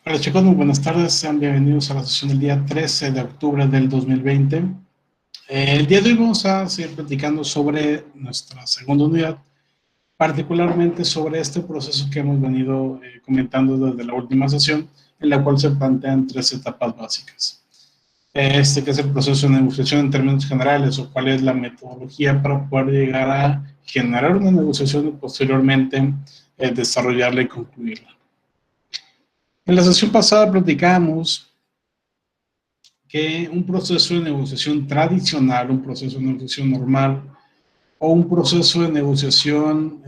Hola chicos, muy buenas tardes, sean bienvenidos a la sesión del día 13 de octubre del 2020. El día de hoy vamos a seguir platicando sobre nuestra segunda unidad, particularmente sobre este proceso que hemos venido comentando desde la última sesión, en la cual se plantean tres etapas básicas. Este que es el proceso de negociación en términos generales, o cuál es la metodología para poder llegar a generar una negociación y posteriormente desarrollarla y concluirla. En la sesión pasada platicamos que un proceso de negociación tradicional, un proceso de negociación normal o un proceso de negociación,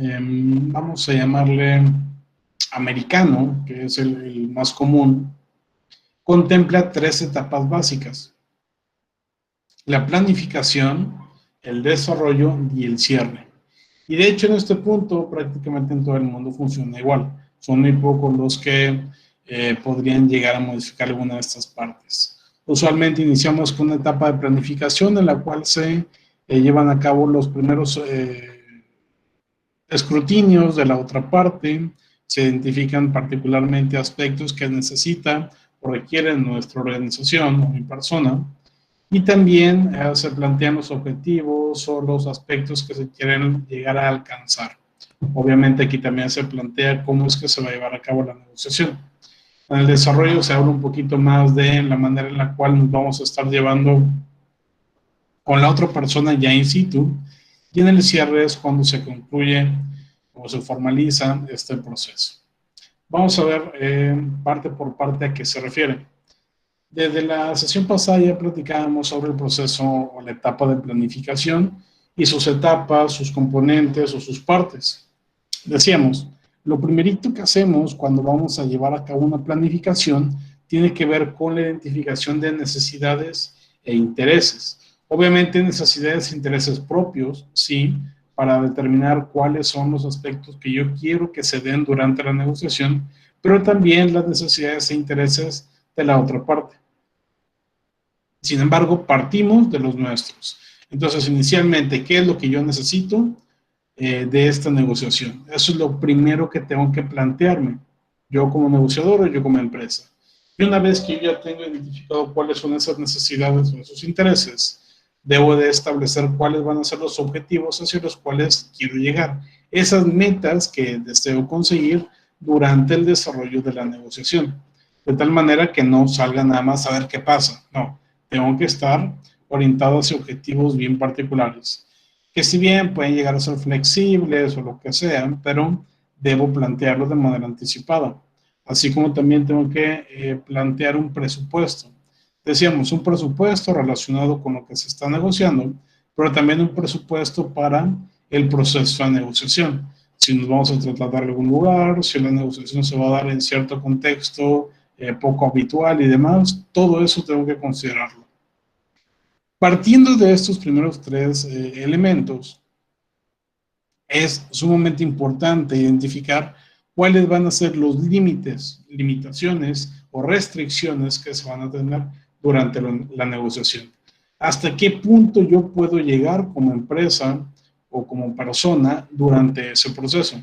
vamos a llamarle americano, que es el más común, contempla tres etapas básicas: la planificación, el desarrollo y el cierre. Y de hecho en este punto prácticamente en todo el mundo funciona igual. Son muy pocos los que podrían llegar a modificar alguna de estas partes. Usualmente iniciamos con una etapa de planificación en la cual se llevan a cabo los primeros escrutinios de la otra parte, se identifican particularmente aspectos que necesita o requieren nuestra organización o mi persona, y también se plantean los objetivos o los aspectos que se quieren llegar a alcanzar. Obviamente aquí también se plantea cómo es que se va a llevar a cabo la negociación. En el desarrollo se habla un poquito más de la manera en la cual nos vamos a estar llevando con la otra persona ya in situ, y en el cierre es cuando se concluye o se formaliza este proceso. Vamos a ver parte por parte a qué se refiere. Desde la sesión pasada ya platicábamos sobre el proceso o la etapa de planificación y sus etapas, sus componentes o sus partes. Decíamos, lo primerito que hacemos cuando vamos a llevar a cabo una planificación tiene que ver con la identificación de necesidades e intereses. Obviamente necesidades e intereses propios, sí, para determinar cuáles son los aspectos que yo quiero que se den durante la negociación, pero también las necesidades e intereses de la otra parte. Sin embargo, partimos de los nuestros. Entonces, inicialmente, ¿qué es lo que yo necesito de esta negociación? Eso es lo primero que tengo que plantearme, yo como negociador o yo como empresa. Y una vez que yo ya tengo identificado cuáles son esas necesidades o esos intereses, debo de establecer cuáles van a ser los objetivos hacia los cuales quiero llegar. Esas metas que deseo conseguir durante el desarrollo de la negociación. De tal manera que no salga nada más a ver qué pasa. No, tengo que estar orientado hacia objetivos bien particulares, que si bien pueden llegar a ser flexibles o lo que sean, pero debo plantearlo de manera anticipada. Así como también tengo que plantear un presupuesto. Decíamos, un presupuesto relacionado con lo que se está negociando, pero también un presupuesto para el proceso de negociación. Si nos vamos a trasladar a algún lugar, si la negociación se va a dar en cierto contexto poco habitual y demás, todo eso tengo que considerarlo. Partiendo de estos primeros tres elementos, es sumamente importante identificar cuáles van a ser los límites, limitaciones o restricciones que se van a tener durante la negociación. ¿Hasta qué punto yo puedo llegar como empresa o como persona durante ese proceso?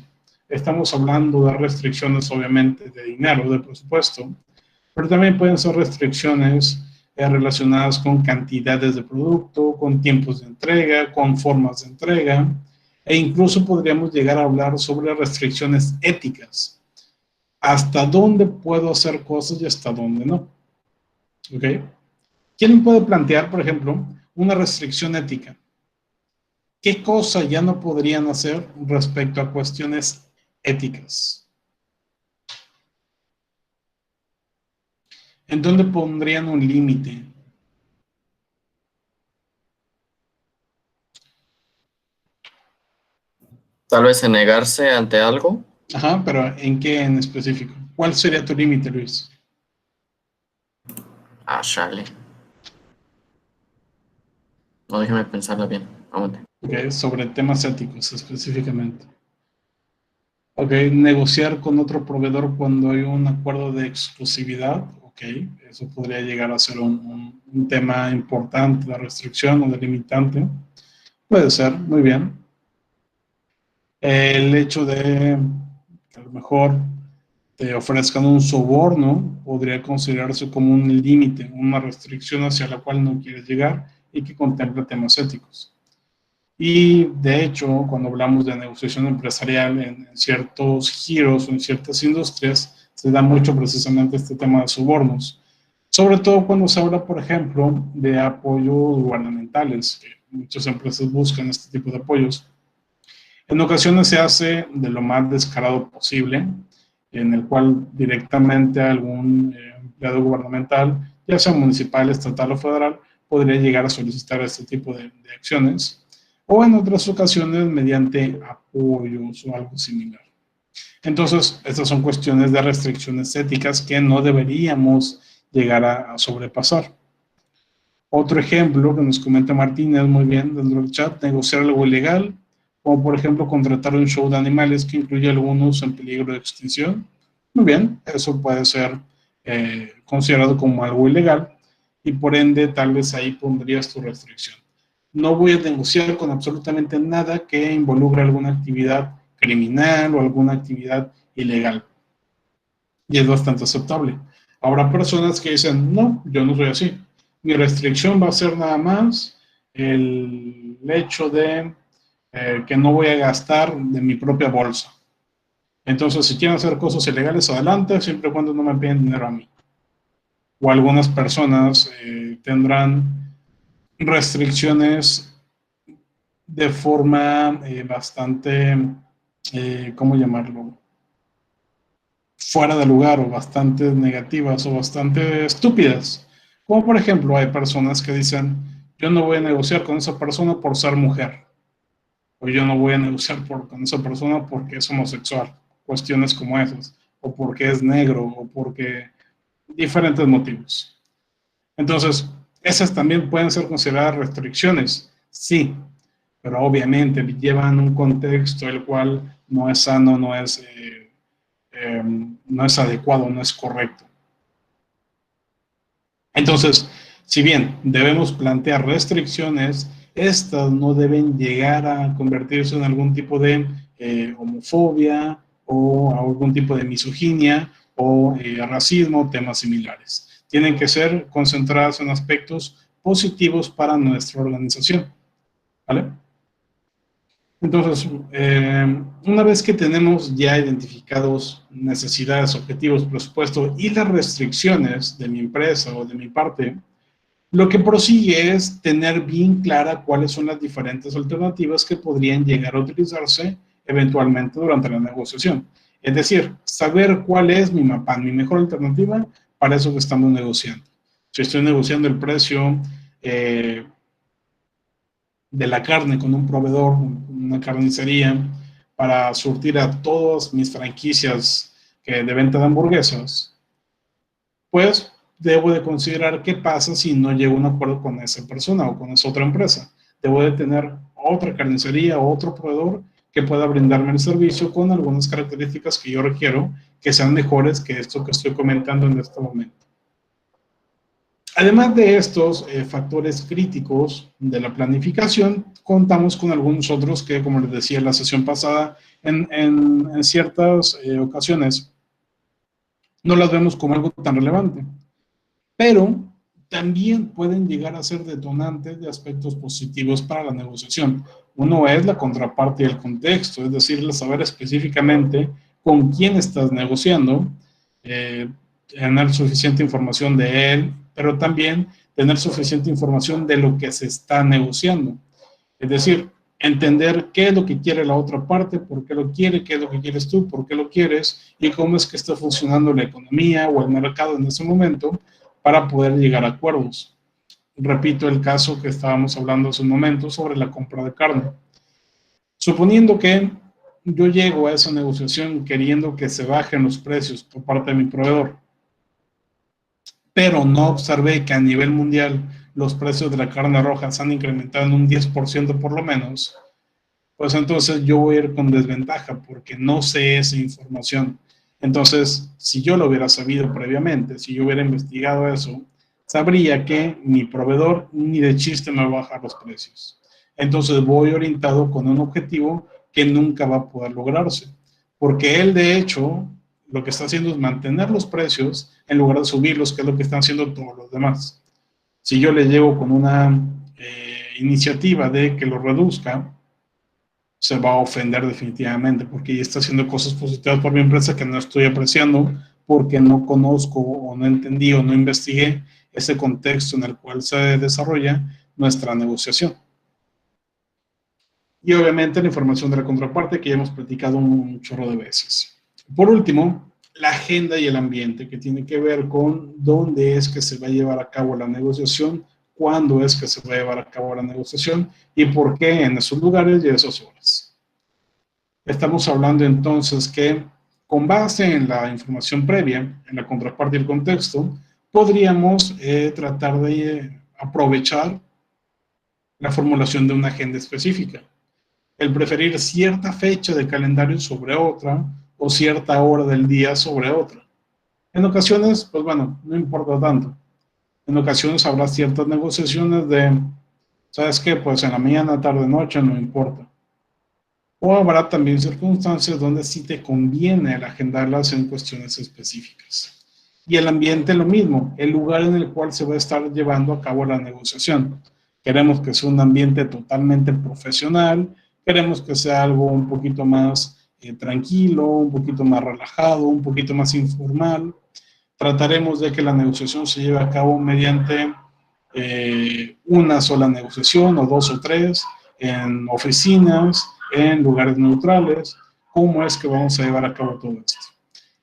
Estamos hablando de restricciones, obviamente, de dinero, de presupuesto, pero también pueden ser restricciones relacionadas con cantidades de producto, con tiempos de entrega, con formas de entrega, e incluso podríamos llegar a hablar sobre restricciones éticas. ¿Hasta dónde puedo hacer cosas y hasta dónde no? ¿Ok? ¿Quién puede plantear, por ejemplo, una restricción ética? ¿Qué cosa ya no podrían hacer respecto a cuestiones éticas? ¿En dónde pondrían un límite? Tal vez en negarse ante algo. Ajá, pero ¿en qué en específico? ¿Cuál sería tu límite, Luis? Ah, chale. No, déjame pensarla bien. Aguante. Okay, sobre temas éticos específicamente. Ok, negociar con otro proveedor cuando hay un acuerdo de exclusividad. Ok, eso podría llegar a ser un tema importante de restricción o de limitante. Puede ser, muy bien. El hecho de que a lo mejor te ofrezcan un soborno, podría considerarse como un límite, una restricción hacia la cual no quieres llegar y que contempla temas éticos. Y de hecho, cuando hablamos de negociación empresarial en ciertos giros o en ciertas industrias, se da mucho precisamente este tema de sobornos. Sobre todo cuando se habla, por ejemplo, de apoyos gubernamentales, que muchas empresas buscan este tipo de apoyos. En ocasiones se hace de lo más descarado posible, en el cual directamente algún empleado gubernamental, ya sea municipal, estatal o federal, podría llegar a solicitar este tipo de acciones, o en otras ocasiones mediante apoyos o algo similar. Entonces, estas son cuestiones de restricciones éticas que no deberíamos llegar a sobrepasar. Otro ejemplo que nos comenta Martínez muy bien dentro del chat, negociar algo ilegal, como por ejemplo contratar un show de animales que incluye algunos en peligro de extinción. Muy bien, eso puede ser considerado como algo ilegal y por ende tal vez ahí pondrías tu restricción. No voy a negociar con absolutamente nada que involucre alguna actividad criminal o alguna actividad ilegal. Y es bastante aceptable. Habrá personas que dicen, no, yo no soy así. Mi restricción va a ser nada más el hecho de que no voy a gastar de mi propia bolsa. Entonces, si quieren hacer cosas ilegales, adelante, siempre y cuando no me piden dinero a mí. O algunas personas tendrán restricciones de forma bastante, ¿cómo llamarlo? Fuera de lugar o bastante negativas o bastante estúpidas. Como por ejemplo, hay personas que dicen, yo no voy a negociar con esa persona por ser mujer. O yo no voy a negociar con esa persona porque es homosexual. Cuestiones como esas. O porque es negro o porque diferentes motivos. Entonces, esas también pueden ser consideradas restricciones. Sí, pero obviamente llevan un contexto el cual no es sano, no es adecuado, no es correcto. Entonces, si bien debemos plantear restricciones, estas no deben llegar a convertirse en algún tipo de homofobia o algún tipo de misoginia o racismo, temas similares. Tienen que ser concentradas en aspectos positivos para nuestra organización. ¿Vale? Entonces, una vez que tenemos ya identificados necesidades, objetivos, presupuesto y las restricciones de mi empresa o de mi parte, lo que prosigue es tener bien clara cuáles son las diferentes alternativas que podrían llegar a utilizarse eventualmente durante la negociación. Es decir, saber cuál es mi mejor alternativa para eso que estamos negociando. Si estoy negociando el precio de la carne con un proveedor, una carnicería, para surtir a todas mis franquicias de venta de hamburguesas, pues debo de considerar qué pasa si no llego a un acuerdo con esa persona o con esa otra empresa. Debo de tener otra carnicería o otro proveedor que pueda brindarme el servicio con algunas características que yo requiero que sean mejores que esto que estoy comentando en este momento. Además de estos factores críticos de la planificación, contamos con algunos otros que, como les decía en la sesión pasada, en ciertas ocasiones no las vemos como algo tan relevante, pero también pueden llegar a ser detonantes de aspectos positivos para la negociación. Uno es la contraparte y el contexto, es decir, saber específicamente con quién estás negociando, tener suficiente información de él, pero también tener suficiente información de lo que se está negociando. Es decir, entender qué es lo que quiere la otra parte, por qué lo quiere, qué es lo que quieres tú, por qué lo quieres y cómo es que está funcionando la economía o el mercado en ese momento para poder llegar a acuerdos. Repito el caso que estábamos hablando hace un momento sobre la compra de carne. Suponiendo que yo llego a esa negociación queriendo que se bajen los precios por parte de mi proveedor, pero no observé que a nivel mundial los precios de la carne roja se han incrementado en un 10% por lo menos, pues entonces yo voy a ir con desventaja porque no sé esa información. Entonces, si yo lo hubiera sabido previamente, si yo hubiera investigado eso, sabría que mi proveedor ni de chiste me va a bajar los precios. Entonces voy orientado con un objetivo que nunca va a poder lograrse, porque él de hecho lo que está haciendo es mantener los precios en lugar de subirlos, que es lo que están haciendo todos los demás. Si yo le llego con una iniciativa de que lo reduzca, se va a ofender definitivamente, porque ya está haciendo cosas positivas por mi empresa que no estoy apreciando, porque no conozco o no entendí o no investigué ese contexto en el cual se desarrolla nuestra negociación. Y obviamente la información de la contraparte, que ya hemos platicado un chorro de veces. Por último, la agenda y el ambiente, que tiene que ver con dónde es que se va a llevar a cabo la negociación, cuándo es que se va a llevar a cabo la negociación y por qué en esos lugares y esas horas. Estamos hablando entonces que con base en la información previa, en la contraparte y el contexto, podríamos tratar de aprovechar la formulación de una agenda específica. El preferir cierta fecha de calendario sobre otra o cierta hora del día sobre otra. En ocasiones, pues bueno, no importa tanto. En ocasiones habrá ciertas negociaciones de, ¿sabes qué? Pues en la mañana, tarde, noche, no importa. O habrá también circunstancias donde sí te conviene el agendarlas en cuestiones específicas. Y el ambiente lo mismo, el lugar en el cual se va a estar llevando a cabo la negociación. Queremos que sea un ambiente totalmente profesional, queremos que sea algo un poquito más tranquilo, un poquito más relajado, un poquito más informal. Trataremos de que la negociación se lleve a cabo mediante una sola negociación o dos o tres, en oficinas, en lugares neutrales. ¿Cómo es que vamos a llevar a cabo todo esto?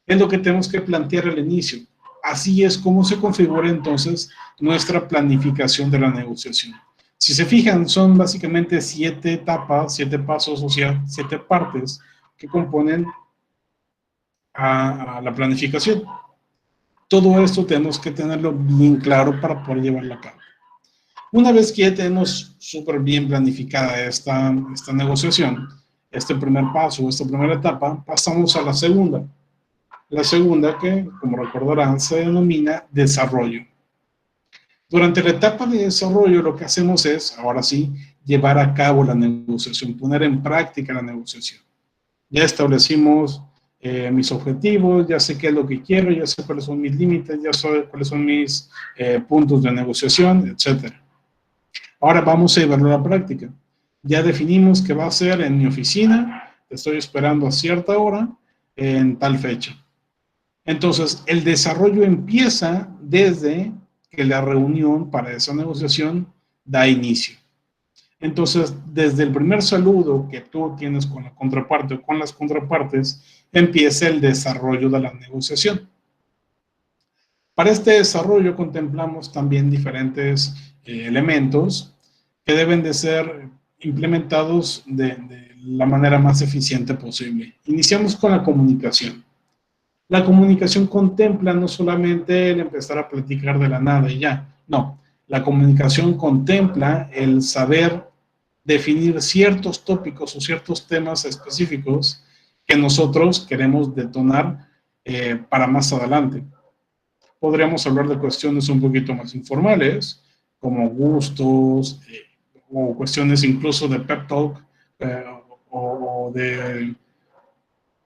Es lo que tenemos que plantear al inicio. Así es como se configura entonces nuestra planificación de la negociación. Si se fijan, son básicamente 7 etapas, 7 pasos, o sea, 7 partes que componen a la planificación. Todo esto tenemos que tenerlo bien claro para poder llevarlo a cabo. Una vez que ya tenemos súper bien planificada esta negociación, este primer paso, esta primera etapa, pasamos a la segunda. La segunda, que como recordarán, se denomina desarrollo. Durante la etapa de desarrollo lo que hacemos es, ahora sí, llevar a cabo la negociación, poner en práctica la negociación. Ya establecimos mis objetivos, ya sé qué es lo que quiero, ya sé cuáles son mis límites, ya sé cuáles son mis puntos de negociación, etc. Ahora vamos a llevarlo a la práctica. Ya definimos que va a ser en mi oficina, estoy esperando a cierta hora, en tal fecha. Entonces, el desarrollo empieza desde que la reunión para esa negociación da inicio. Entonces, desde el primer saludo que tú tienes con la contraparte o con las contrapartes, empieza el desarrollo de la negociación. Para este desarrollo contemplamos también diferentes elementos que deben de ser implementados de la manera más eficiente posible. Iniciamos con la comunicación. La comunicación contempla no solamente el empezar a platicar de la nada y ya, no. La comunicación contempla el saber definir ciertos tópicos o ciertos temas específicos que nosotros queremos detonar para más adelante. Podríamos hablar de cuestiones un poquito más informales, como gustos, o cuestiones incluso de pep talk, o de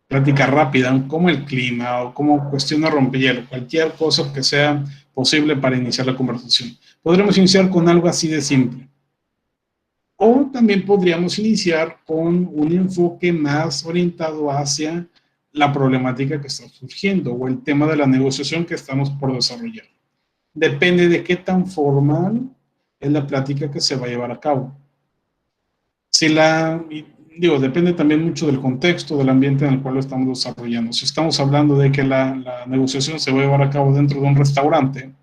plática rápida, como el clima, o como cuestión de rompehielo, cualquier cosa que sea posible para iniciar la conversación. Podremos iniciar con algo así de simple. O también podríamos iniciar con un enfoque más orientado hacia la problemática que está surgiendo o el tema de la negociación que estamos por desarrollar. Depende de qué tan formal es la plática que se va a llevar a cabo. Depende también mucho del contexto, del ambiente en el cual lo estamos desarrollando. Si estamos hablando de que la negociación se va a llevar a cabo dentro de un restaurante,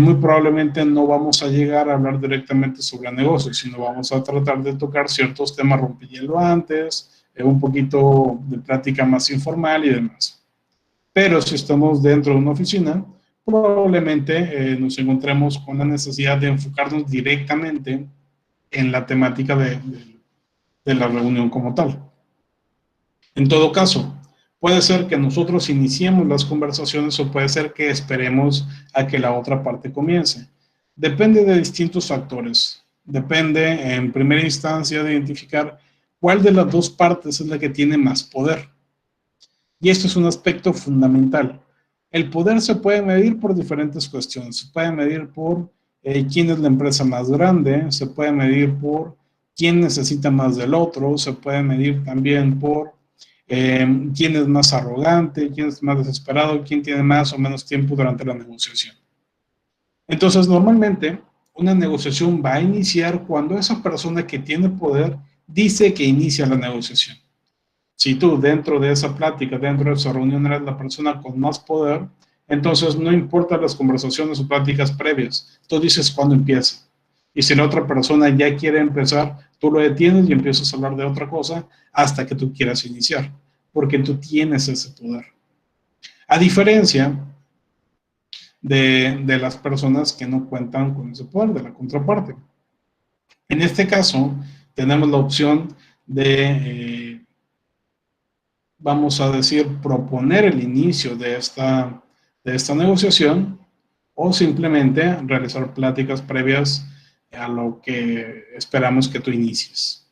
muy probablemente no vamos a llegar a hablar directamente sobre negocios, sino vamos a tratar de tocar ciertos temas rompehielo antes, un poquito de plática más informal y demás. Pero si estamos dentro de una oficina, probablemente nos encontremos con la necesidad de enfocarnos directamente en la temática de la reunión como tal. En todo caso, puede ser que nosotros iniciemos las conversaciones o puede ser que esperemos a que la otra parte comience. Depende de distintos factores. Depende, en primera instancia, de identificar cuál de las dos partes es la que tiene más poder. Y esto es un aspecto fundamental. El poder se puede medir por diferentes cuestiones. Se puede medir por quién es la empresa más grande, se puede medir por quién necesita más del otro, se puede medir también por quién es más arrogante, quién es más desesperado, quién tiene más o menos tiempo durante la negociación. Entonces, normalmente, una negociación va a iniciar cuando esa persona que tiene poder dice que inicia la negociación. Si tú dentro de esa plática, dentro de esa reunión eres la persona con más poder, entonces no importa las conversaciones o pláticas previas, tú dices cuándo empieza. Y si la otra persona ya quiere empezar, tú lo detienes y empiezas a hablar de otra cosa hasta que tú quieras iniciar, porque tú tienes ese poder. A diferencia de las personas que no cuentan con ese poder, de la contraparte. En este caso, tenemos la opción de, vamos a decir, proponer el inicio de esta negociación o simplemente realizar pláticas previas a lo que esperamos que tú inicies.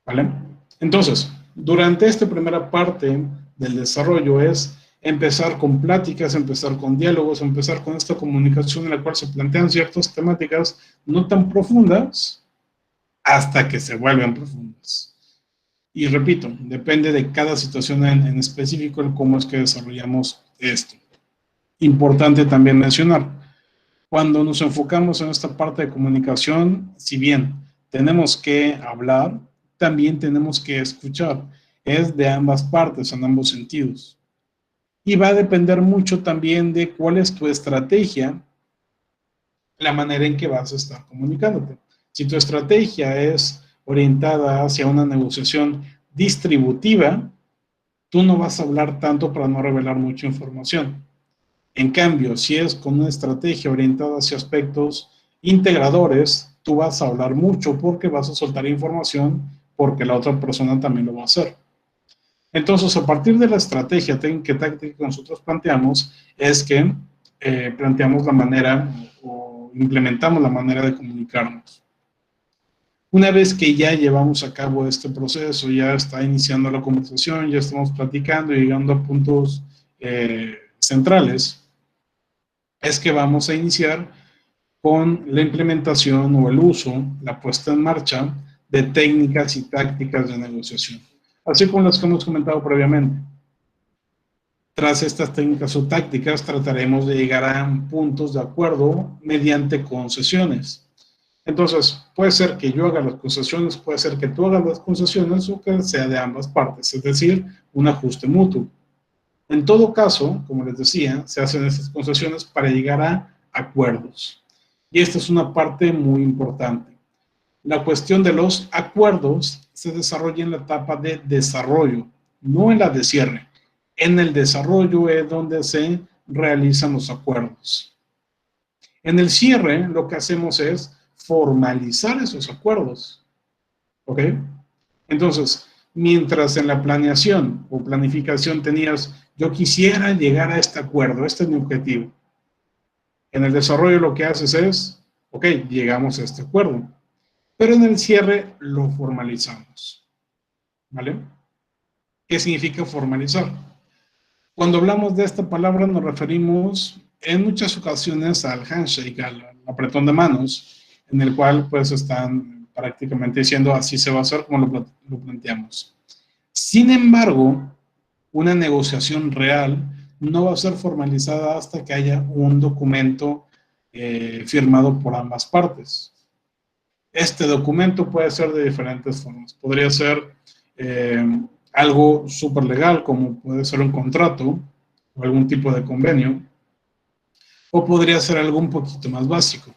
¿Vale? Entonces, durante esta primera parte del desarrollo es empezar con pláticas, empezar con diálogos, empezar con esta comunicación en la cual se plantean ciertas temáticas no tan profundas hasta que se vuelven profundas. Y repito, depende de cada situación en específico el cómo es que desarrollamos esto. Importante también mencionar, cuando nos enfocamos en esta parte de comunicación, si bien tenemos que hablar, también tenemos que escuchar. Es de ambas partes, en ambos sentidos. Y va a depender mucho también de cuál es tu estrategia, la manera en que vas a estar comunicándote. Si tu estrategia es orientada hacia una negociación distributiva, tú no vas a hablar tanto para no revelar mucha información. En cambio, si es con una estrategia orientada hacia aspectos integradores, tú vas a hablar mucho porque vas a soltar información porque la otra persona también lo va a hacer. Entonces, a partir de la estrategia táctica que nosotros planteamos, es que planteamos la manera o implementamos la manera de comunicarnos. Una vez que ya llevamos a cabo este proceso, ya está iniciando la conversación, ya estamos platicando y llegando a puntos centrales, es que vamos a iniciar con la implementación o el uso, la puesta en marcha de técnicas y tácticas de negociación, así como las que hemos comentado previamente. Tras estas técnicas o tácticas, trataremos de llegar a puntos de acuerdo mediante concesiones. Entonces, puede ser que yo haga las concesiones, puede ser que tú hagas las concesiones o que sea de ambas partes, es decir, un ajuste mutuo. En todo caso, como les decía, se hacen estas concesiones para llegar a acuerdos. Y esta es una parte muy importante. La cuestión de los acuerdos se desarrolla en la etapa de desarrollo, no en la de cierre. En el desarrollo es donde se realizan los acuerdos. En el cierre, lo que hacemos es formalizar esos acuerdos. ¿Ok? Entonces, mientras en la planeación o planificación tenías, yo quisiera llegar a este acuerdo, este es mi objetivo. En el desarrollo lo que haces es, ok, llegamos a este acuerdo. Pero en el cierre lo formalizamos. ¿Vale? ¿Qué significa formalizar? Cuando hablamos de esta palabra nos referimos en muchas ocasiones al handshake, al apretón de manos, en el cual pues están prácticamente diciendo así se va a hacer como lo planteamos. Sin embargo, una negociación real no va a ser formalizada hasta que haya un documento firmado por ambas partes. Este documento puede ser de diferentes formas. Podría ser algo súper legal, como puede ser un contrato o algún tipo de convenio, o podría ser algo un poquito más básico.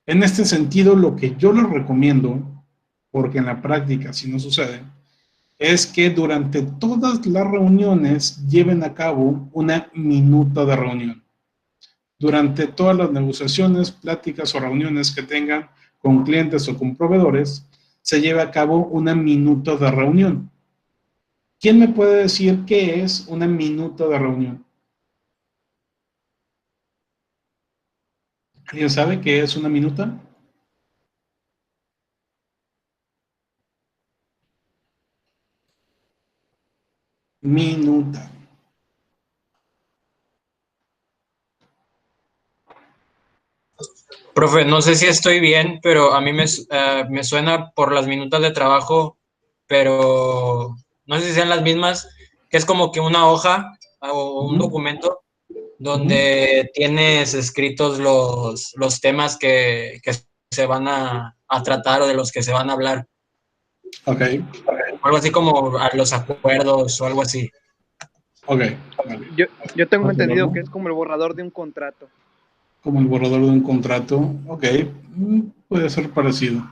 En este sentido, lo que yo les recomiendo, porque en la práctica así no sucede, es que durante todas las reuniones lleven a cabo una minuta de reunión. Durante todas las negociaciones, pláticas o reuniones que tengan con clientes o con proveedores, se lleve a cabo una minuta de reunión. ¿Quién me puede decir qué es una minuta de reunión? ¿Alguien sabe qué es una minuta? Minuta. Profe, no sé si estoy bien, pero a mí me suena por las minutas de trabajo, pero no sé si sean las mismas, que es como que una hoja o un documento donde tienes escritos los temas que se van a tratar o de los que se van a hablar. Ok. Algo así como a los acuerdos o algo así. Ok. Vale. Yo tengo Ok, entendido Lalo. que es como el borrador de un contrato. Como el borrador de un contrato. Ok. Puede ser parecido.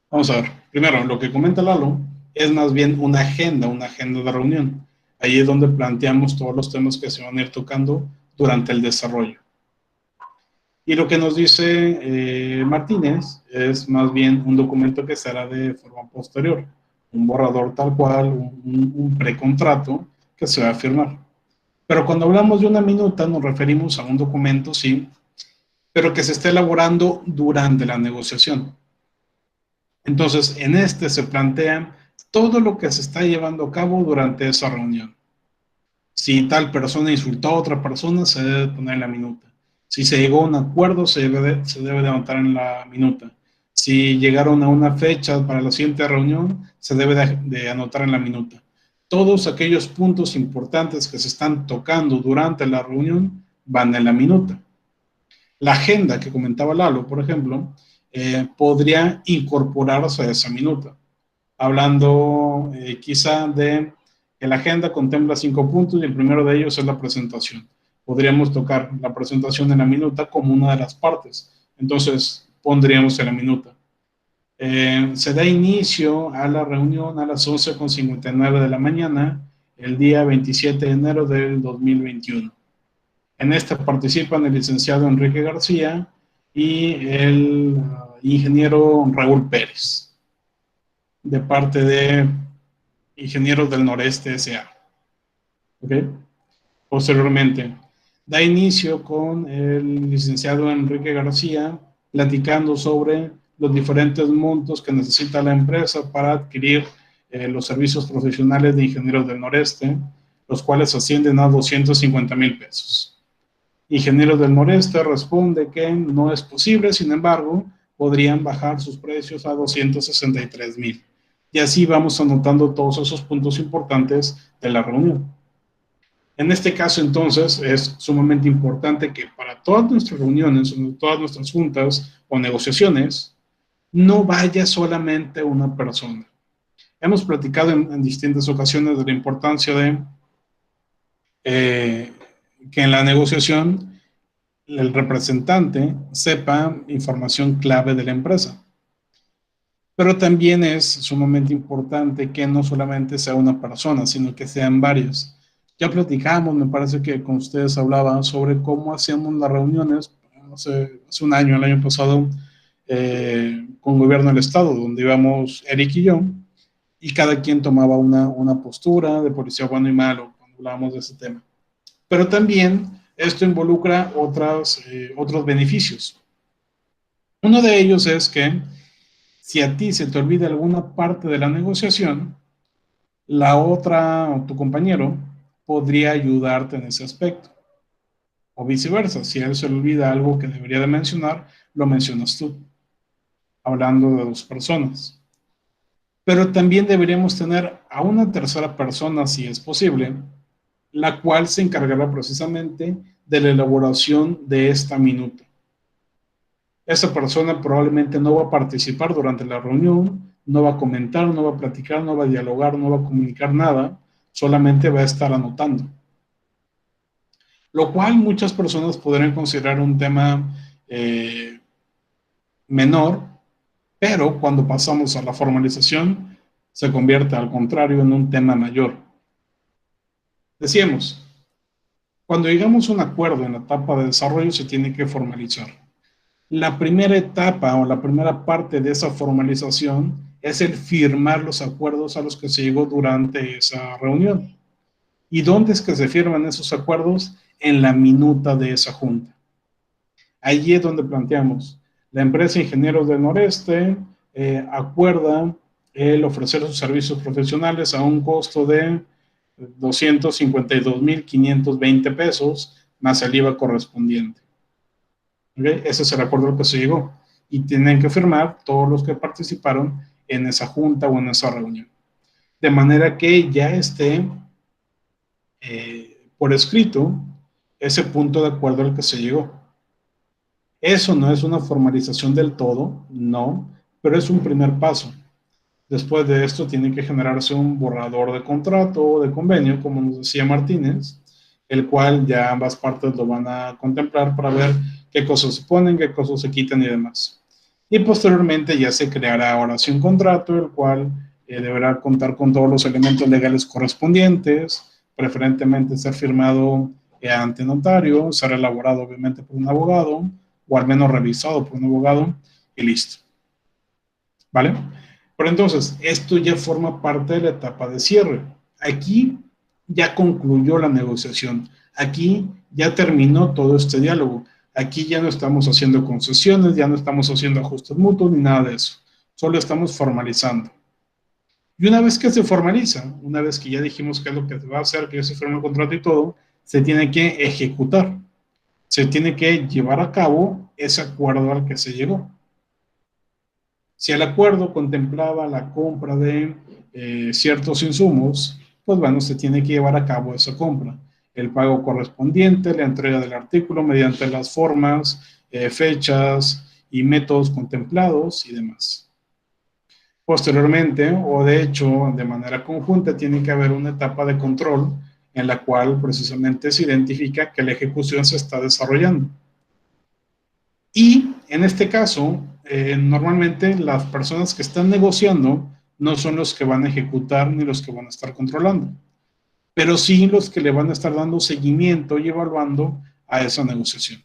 Vamos a ver. Primero, lo que comenta Lalo es más bien una agenda de reunión. Ahí es donde planteamos todos los temas que se van a ir tocando durante el desarrollo. Y lo que nos dice Martínez es más bien un documento que será de forma posterior, un borrador tal cual, un precontrato que se va a firmar. Pero cuando hablamos de una minuta nos referimos a un documento, sí, pero que se está elaborando durante la negociación. Entonces, en este se plantea todo lo que se está llevando a cabo durante esa reunión. Si tal persona insultó a otra persona, se debe poner en la minuta. Si se llegó a un acuerdo, se debe de anotar en la minuta. Si llegaron a una fecha para la siguiente reunión, se debe de anotar en la minuta. Todos aquellos puntos importantes que se están tocando durante la reunión van en la minuta. La agenda que comentaba Lalo, por ejemplo, podría incorporarse a esa minuta, hablando quizá de que la agenda contempla 5 puntos y el primero de ellos es la presentación. Podríamos tocar la presentación en la minuta como una de las partes. Entonces, pondríamos en la minuta. Se da inicio a la reunión a las 11:59 de la mañana, el día 27 de enero del 2021. En esta participan el licenciado Enrique García y el ingeniero Raúl Pérez, de parte de Ingenieros del Noreste S.A. ¿Okay? Posteriormente, da inicio con el licenciado Enrique García platicando sobre los diferentes montos que necesita la empresa para adquirir los servicios profesionales de Ingenieros del Noreste, los cuales ascienden a 250,000 pesos. Ingenieros del Noreste responde que no es posible, sin embargo, podrían bajar sus precios a 263,000. Y así vamos anotando todos esos puntos importantes de la reunión. En este caso, entonces, es sumamente importante que para todas nuestras reuniones, todas nuestras juntas o negociaciones, no vaya solamente una persona. Hemos platicado en distintas ocasiones de la importancia de que en la negociación el representante sepa información clave de la empresa. Pero también es sumamente importante que no solamente sea una persona, sino que sean varios. Ya platicamos, me parece que con ustedes hablaba sobre cómo hacíamos las reuniones hace un año, el año pasado, con gobierno del estado, donde íbamos Eric y yo, y cada quien tomaba una postura de policía bueno y malo cuando hablábamos de ese tema. Pero también esto involucra otros beneficios. Uno de ellos es que si a ti se te olvida alguna parte de la negociación, la otra o tu compañero podría ayudarte en ese aspecto. O viceversa, si a él se le olvida algo que debería de mencionar, lo mencionas tú, hablando de dos personas. Pero también deberíamos tener a una tercera persona, si es posible, la cual se encargará precisamente de la elaboración de esta minuta. Esa persona probablemente no va a participar durante la reunión, no va a comentar, no va a platicar, no va a dialogar, no va a comunicar nada, solamente va a estar anotando. Lo cual muchas personas podrían considerar un tema menor, pero cuando pasamos a la formalización se convierte al contrario en un tema mayor. Decíamos, cuando llegamos a un acuerdo en la etapa de desarrollo se tiene que formalizar. La primera etapa o la primera parte de esa formalización es el firmar los acuerdos a los que se llegó durante esa reunión. ¿Y dónde es que se firman esos acuerdos? En la minuta de esa junta. Allí es donde planteamos, la empresa Ingenieros del Noreste acuerda el ofrecer sus servicios profesionales a un costo de 252,520 pesos más el IVA correspondiente. ¿Okay? Ese es el acuerdo al que se llegó. Y tienen que firmar todos los que participaron en esa junta o en esa reunión. De manera que ya esté por escrito ese punto de acuerdo al que se llegó. Eso no es una formalización del todo, no, pero es un primer paso. Después de esto tiene que generarse un borrador de contrato o de convenio, como nos decía Martínez, el cual ya ambas partes lo van a contemplar para ver qué cosas se ponen, qué cosas se quitan y demás. Y posteriormente ya se creará ahora sí un contrato, el cual deberá contar con todos los elementos legales correspondientes, preferentemente ser firmado ante notario, ser elaborado obviamente por un abogado, o al menos revisado por un abogado, y listo. ¿Vale? Pero entonces, esto ya forma parte de la etapa de cierre. Aquí ya concluyó la negociación. Aquí ya terminó todo este diálogo. Aquí ya no estamos haciendo concesiones, ya no estamos haciendo ajustes mutuos ni nada de eso. Solo estamos formalizando. Y una vez que se formaliza, una vez que ya dijimos qué es lo que se va a hacer, que ya se firma el contrato y todo, se tiene que ejecutar. Se tiene que llevar a cabo ese acuerdo al que se llegó. Si el acuerdo contemplaba la compra de ciertos insumos, pues bueno, se tiene que llevar a cabo esa compra. El pago correspondiente, la entrega del artículo mediante las formas, fechas y métodos contemplados y demás. Posteriormente, o de hecho de manera conjunta, tiene que haber una etapa de control en la cual precisamente se identifica que la ejecución se está desarrollando. Y en este caso, normalmente las personas que están negociando no son los que van a ejecutar ni los que van a estar controlando, pero sí los que le van a estar dando seguimiento y evaluando a esa negociación.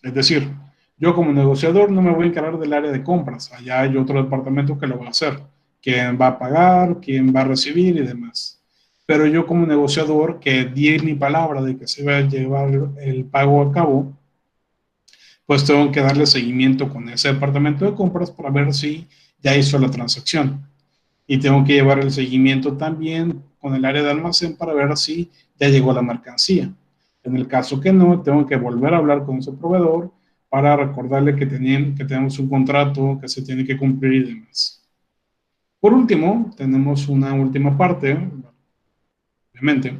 Es decir, yo como negociador no me voy a encargar del área de compras, allá hay otro departamento que lo va a hacer, quién va a pagar, quién va a recibir y demás. Pero yo como negociador que di mi palabra de que se va a llevar el pago a cabo, pues tengo que darle seguimiento con ese departamento de compras para ver si ya hizo la transacción. Y tengo que llevar el seguimiento también con el área de almacén para ver si ya llegó la mercancía. En el caso que no, tengo que volver a hablar con ese proveedor para recordarle que tenemos un contrato que se tiene que cumplir y demás. Por último, tenemos una última parte, obviamente,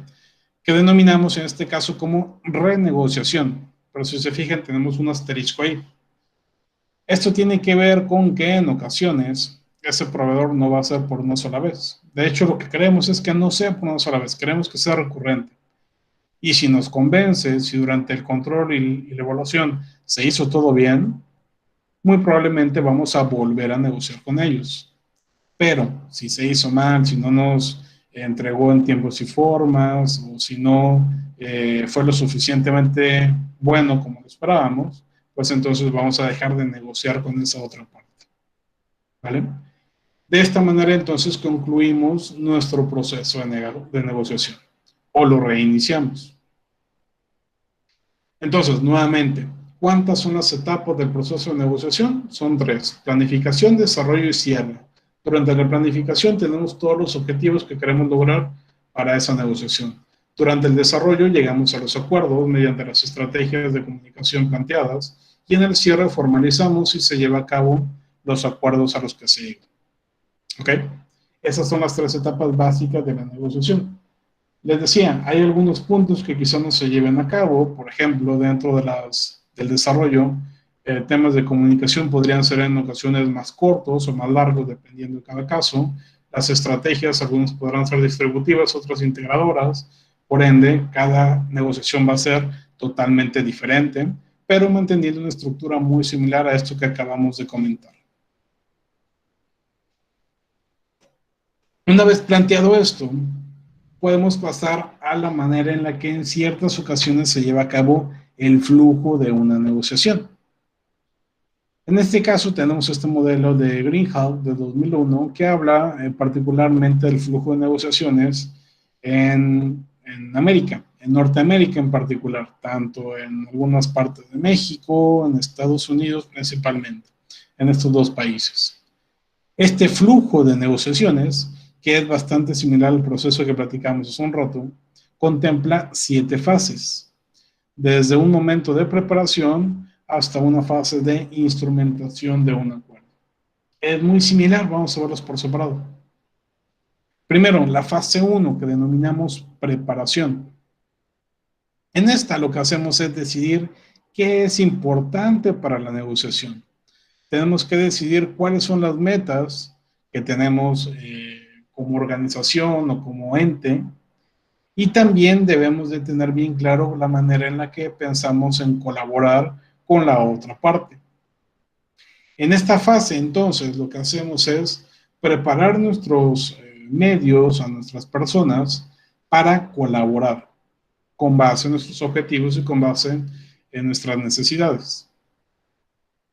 que denominamos en este caso como renegociación. Pero si se fijan, tenemos un asterisco ahí. Esto tiene que ver con que en ocasiones ese proveedor no va a ser por una sola vez. De hecho, lo que queremos es que no sea por una sola vez, queremos que sea recurrente. Y si nos convence, si durante el control y la evaluación se hizo todo bien, muy probablemente vamos a volver a negociar con ellos. Pero si se hizo mal, si no nos entregó en tiempos y formas, o si no fue lo suficientemente bueno como lo esperábamos, pues entonces vamos a dejar de negociar con esa otra parte. ¿Vale? De esta manera entonces concluimos nuestro proceso de negociación o lo reiniciamos. Entonces, nuevamente, ¿cuántas son las etapas del proceso de negociación? Son 3: planificación, desarrollo y cierre. Durante la planificación tenemos todos los objetivos que queremos lograr para esa negociación. Durante el desarrollo llegamos a los acuerdos mediante las estrategias de comunicación planteadas y en el cierre formalizamos y se lleva a cabo los acuerdos a los que se llega. ¿Ok? Esas son las 3 etapas básicas de la negociación. Les decía, hay algunos puntos que quizá no se lleven a cabo, por ejemplo, dentro de del desarrollo, temas de comunicación podrían ser en ocasiones más cortos o más largos, dependiendo de cada caso. Las estrategias, algunas podrán ser distributivas, otras integradoras. Por ende, cada negociación va a ser totalmente diferente, pero manteniendo una estructura muy similar a esto que acabamos de comentar. Una vez planteado esto, podemos pasar a la manera en la que en ciertas ocasiones se lleva a cabo el flujo de una negociación. En este caso tenemos este modelo de Greenhalgh de 2001 que habla particularmente del flujo de negociaciones en América, en Norteamérica en particular, tanto en algunas partes de México, en Estados Unidos principalmente, en estos 2 países. Este flujo de negociaciones que es bastante similar al proceso que platicamos hace un rato, contempla 7 fases, desde un momento de preparación hasta una fase de instrumentación de un acuerdo. Es muy similar, vamos a verlos por separado. Primero, la fase 1, que denominamos preparación. En esta lo que hacemos es decidir qué es importante para la negociación. Tenemos que decidir cuáles son las metas que tenemos como organización o como ente, y también debemos de tener bien claro la manera en la que pensamos en colaborar con la otra parte. En esta fase, entonces, lo que hacemos es preparar nuestros medios a nuestras personas para colaborar con base en nuestros objetivos y con base en nuestras necesidades.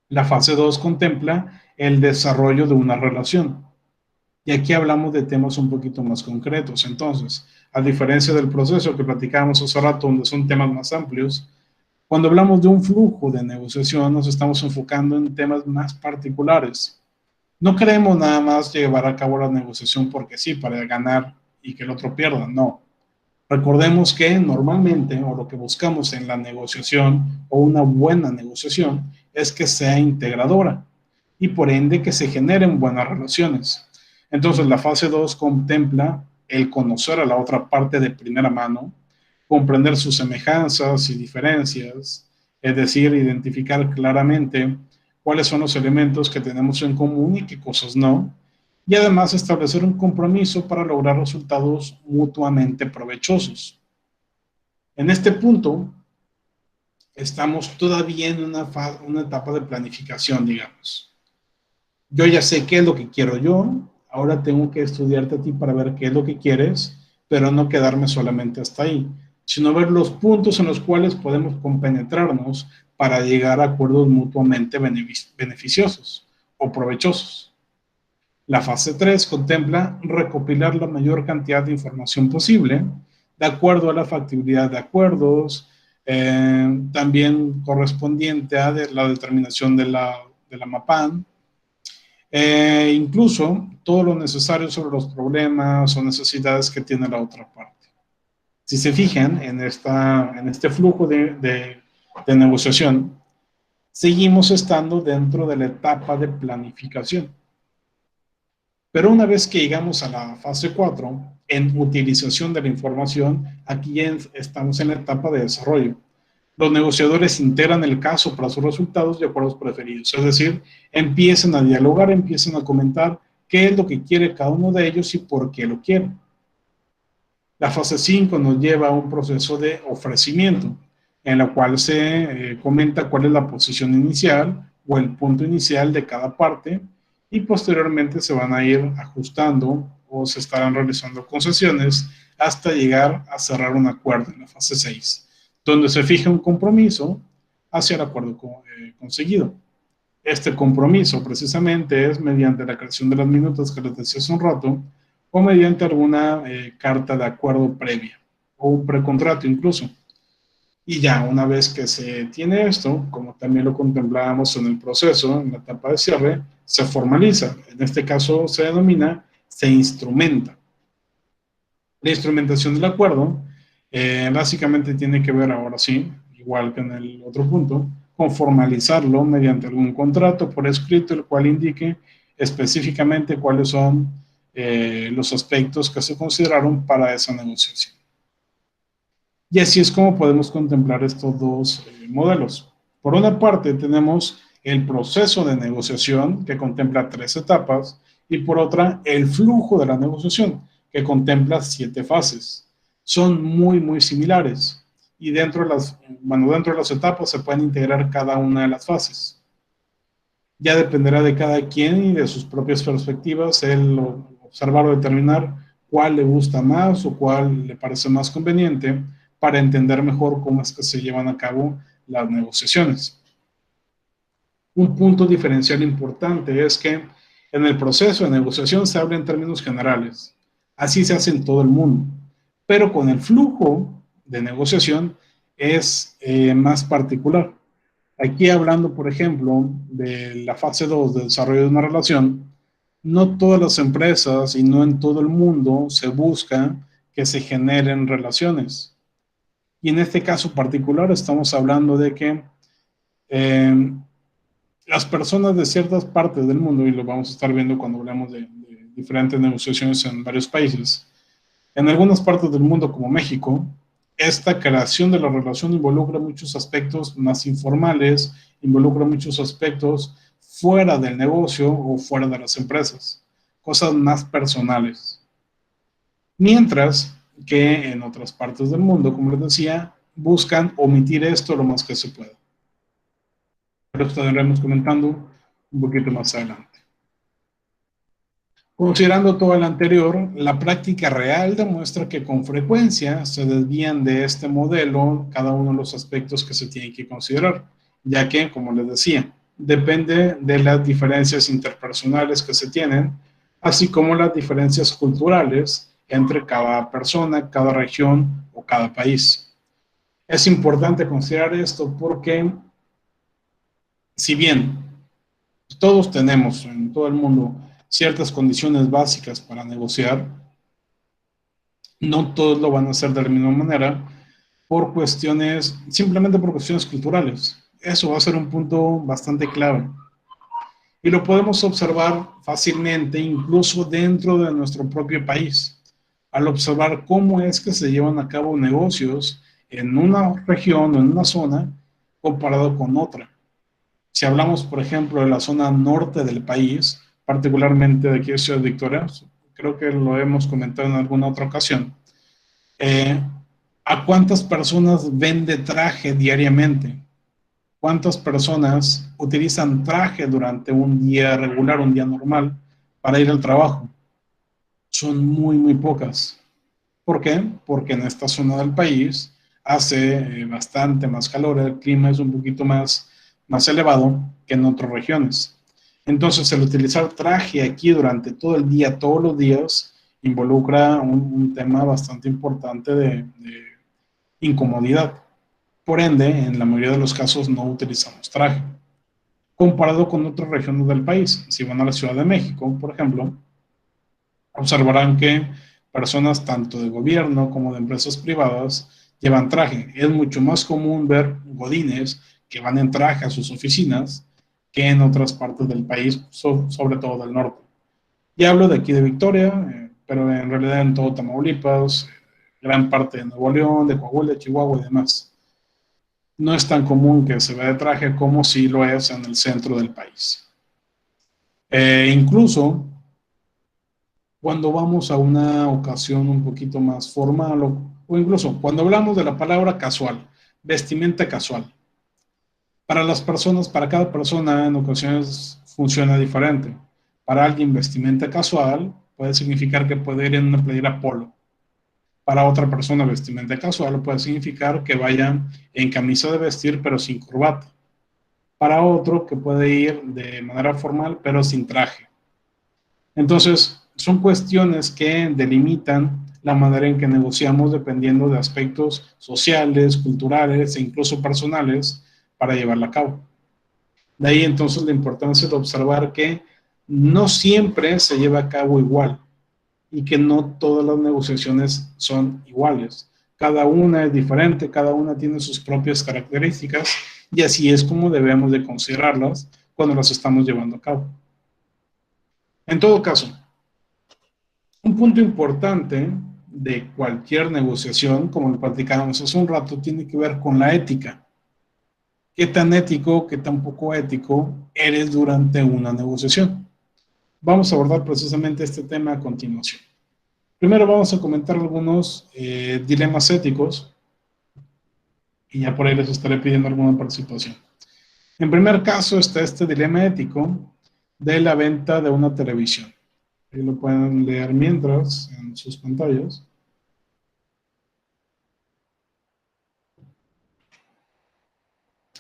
La fase 2 contempla el desarrollo de una relación. Y aquí hablamos de temas un poquito más concretos. Entonces, a diferencia del proceso que platicábamos hace rato, donde son temas más amplios, cuando hablamos de un flujo de negociación, nos estamos enfocando en temas más particulares. No queremos nada más llevar a cabo la negociación porque sí, para ganar y que el otro pierda, no. Recordemos que normalmente, o lo que buscamos en la negociación, o una buena negociación, es que sea integradora y por ende que se generen buenas relaciones. Entonces, la fase 2 contempla el conocer a la otra parte de primera mano, comprender sus semejanzas y diferencias, es decir, identificar claramente cuáles son los elementos que tenemos en común y qué cosas no, y además establecer un compromiso para lograr resultados mutuamente provechosos. En este punto, estamos todavía en una etapa de planificación, digamos. Yo ya sé qué es lo que quiero yo, ahora tengo que estudiarte a ti para ver qué es lo que quieres, pero no quedarme solamente hasta ahí, sino ver los puntos en los cuales podemos compenetrarnos para llegar a acuerdos mutuamente beneficiosos o provechosos. La fase 3 contempla recopilar la mayor cantidad de información posible, de acuerdo a la factibilidad de acuerdos, también correspondiente a la determinación de la MAPAN, incluso todo lo necesario sobre los problemas o necesidades que tiene la otra parte. Si se fijan en este flujo de negociación, seguimos estando dentro de la etapa de planificación. Pero una vez que llegamos a la fase 4, en utilización de la información, aquí ya estamos en la etapa de desarrollo. Los negociadores integran el caso para sus resultados y acuerdos preferidos, es decir, empiezan a dialogar, empiezan a comentar qué es lo que quiere cada uno de ellos y por qué lo quiere. La fase 5 nos lleva a un proceso de ofrecimiento, en la cual se comenta cuál es la posición inicial o el punto inicial de cada parte, y posteriormente se van a ir ajustando o se estarán realizando concesiones hasta llegar a cerrar un acuerdo en la fase 6, donde se fija un compromiso hacia el acuerdo conseguido. Este compromiso precisamente es mediante la creación de las minutas que les decía hace un rato, o mediante alguna carta de acuerdo previa, o un precontrato incluso. Y ya una vez que se tiene esto, como también lo contemplábamos en el proceso, en la etapa de cierre, se formaliza. En este caso se denomina, se instrumenta. La instrumentación del acuerdo básicamente tiene que ver, ahora sí, igual que en el otro punto, con formalizarlo mediante algún contrato por escrito, el cual indique específicamente cuáles son los aspectos que se consideraron para esa negociación. Y así es como podemos contemplar estos dos modelos. Por una parte tenemos el proceso de negociación, que contempla 3 etapas, y por otra el flujo de la negociación, que contempla 7 fases. Son muy similares, y dentro de las etapas se pueden integrar cada una de las fases. Ya dependerá de cada quien y de sus propias perspectivas el observar o determinar cuál le gusta más o cuál le parece más conveniente, para entender mejor cómo es que se llevan a cabo las negociaciones. Un punto diferencial importante es que en el proceso de negociación se habla en términos generales. Así se hace en todo el mundo. Pero con el flujo de negociación es más particular. Aquí hablando, por ejemplo, de la fase 2 de desarrollo de una relación, No todas las empresas y no en todo el mundo se busca que se generen relaciones. Y en este caso particular estamos hablando de que las personas de ciertas partes del mundo, y lo vamos a estar viendo cuando hablemos de diferentes negociaciones en varios países, en algunas partes del mundo como México, esta creación de la relación involucra muchos aspectos más informales, involucra muchos aspectos fuera del negocio o fuera de las empresas, cosas más personales. Mientras que en otras partes del mundo, como les decía, buscan omitir esto lo más que se pueda. Pero estaremos comentando un poquito más adelante. Considerando todo el anterior, la práctica real demuestra que con frecuencia se desvían de este modelo cada uno de los aspectos que se tienen que considerar, ya que, como les decía, depende de las diferencias interpersonales que se tienen, así como las diferencias culturales entre cada persona, cada región o cada país. Es importante considerar esto porque, si bien todos tenemos en todo el mundo ciertas condiciones básicas para negociar, no todos lo van a hacer de la misma manera simplemente por cuestiones culturales. Eso va a ser un punto bastante clave. Y lo podemos observar fácilmente incluso dentro de nuestro propio país, al observar cómo es que se llevan a cabo negocios en una región o en una zona comparado con otra. Si hablamos, por ejemplo, de la zona norte del país, particularmente de aquí de Ciudad Victoria, creo que lo hemos comentado en alguna otra ocasión, ¿a cuántas personas vende traje diariamente? ¿Cuántas personas utilizan traje durante un día regular, un día normal, para ir al trabajo? Son muy, muy pocas. ¿Por qué? Porque en esta zona del país hace bastante más calor, el clima es un poquito más elevado que en otras regiones. Entonces, el utilizar traje aquí durante todo el día, todos los días, involucra un tema bastante importante de incomodidad. Por ende, en la mayoría de los casos no utilizamos traje. Comparado con otras regiones del país, si van a la Ciudad de México, por ejemplo, observarán que personas tanto de gobierno como de empresas privadas llevan traje. Es mucho más común ver godines que van en traje a sus oficinas que en otras partes del país, sobre todo del norte. Y hablo de aquí de Victoria, pero en realidad en todo Tamaulipas, gran parte de Nuevo León, de Coahuila, Chihuahua y demás. No es tan común que se vea de traje como si lo es en el centro del país. Incluso cuando vamos a una ocasión un poquito más formal o incluso cuando hablamos de la palabra casual, vestimenta casual. Para las personas, para cada persona en ocasiones funciona diferente. Para alguien vestimenta casual puede significar que puede ir en una playera polo. Para otra persona vestimenta casual puede significar que vaya en camisa de vestir pero sin corbata. Para otro que puede ir de manera formal pero sin traje. Entonces, son cuestiones que delimitan la manera en que negociamos dependiendo de aspectos sociales, culturales e incluso personales para llevarla a cabo. De ahí entonces la importancia de observar que no siempre se lleva a cabo igual y que no todas las negociaciones son iguales. Cada una es diferente, cada una tiene sus propias características y así es como debemos de considerarlas cuando las estamos llevando a cabo. En todo caso, un punto importante de cualquier negociación, como lo platicábamos hace un rato, tiene que ver con la ética. ¿Qué tan ético, qué tan poco ético eres durante una negociación? Vamos a abordar precisamente este tema a continuación. Primero vamos a comentar algunos dilemas éticos y ya por ahí les estaré pidiendo alguna participación. En primer caso está este dilema ético de la venta de una televisión. Ahí lo pueden leer mientras en sus pantallas.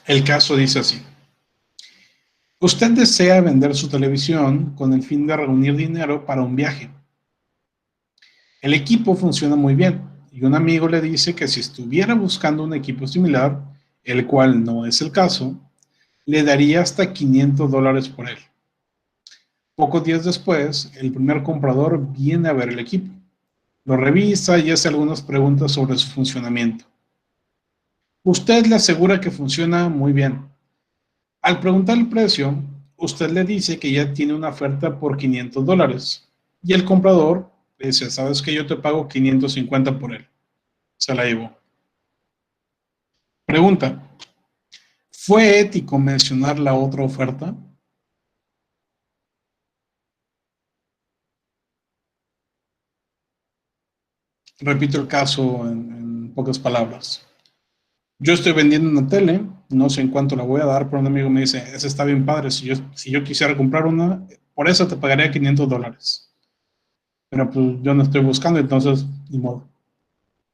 El caso dice así. Usted desea vender su televisión con el fin de reunir dinero para un viaje. El equipo funciona muy bien y un amigo le dice que si estuviera buscando un equipo similar, el cual no es el caso, le daría hasta $500 por él. Pocos días después, el primer comprador viene a ver el equipo. Lo revisa y hace algunas preguntas sobre su funcionamiento. Usted le asegura que funciona muy bien. Al preguntar el precio, usted le dice que ya tiene una oferta por $500 y el comprador le dice, sabes que yo te pago 550 por él. Se la llevó. Pregunta, ¿fue ético mencionar la otra oferta? Repito el caso en pocas palabras. Yo estoy vendiendo una tele, no sé en cuánto la voy a dar, pero un amigo me dice, esa está bien padre, si yo quisiera comprar una, por eso te pagaría $500. Pero pues yo no estoy buscando, entonces ni modo.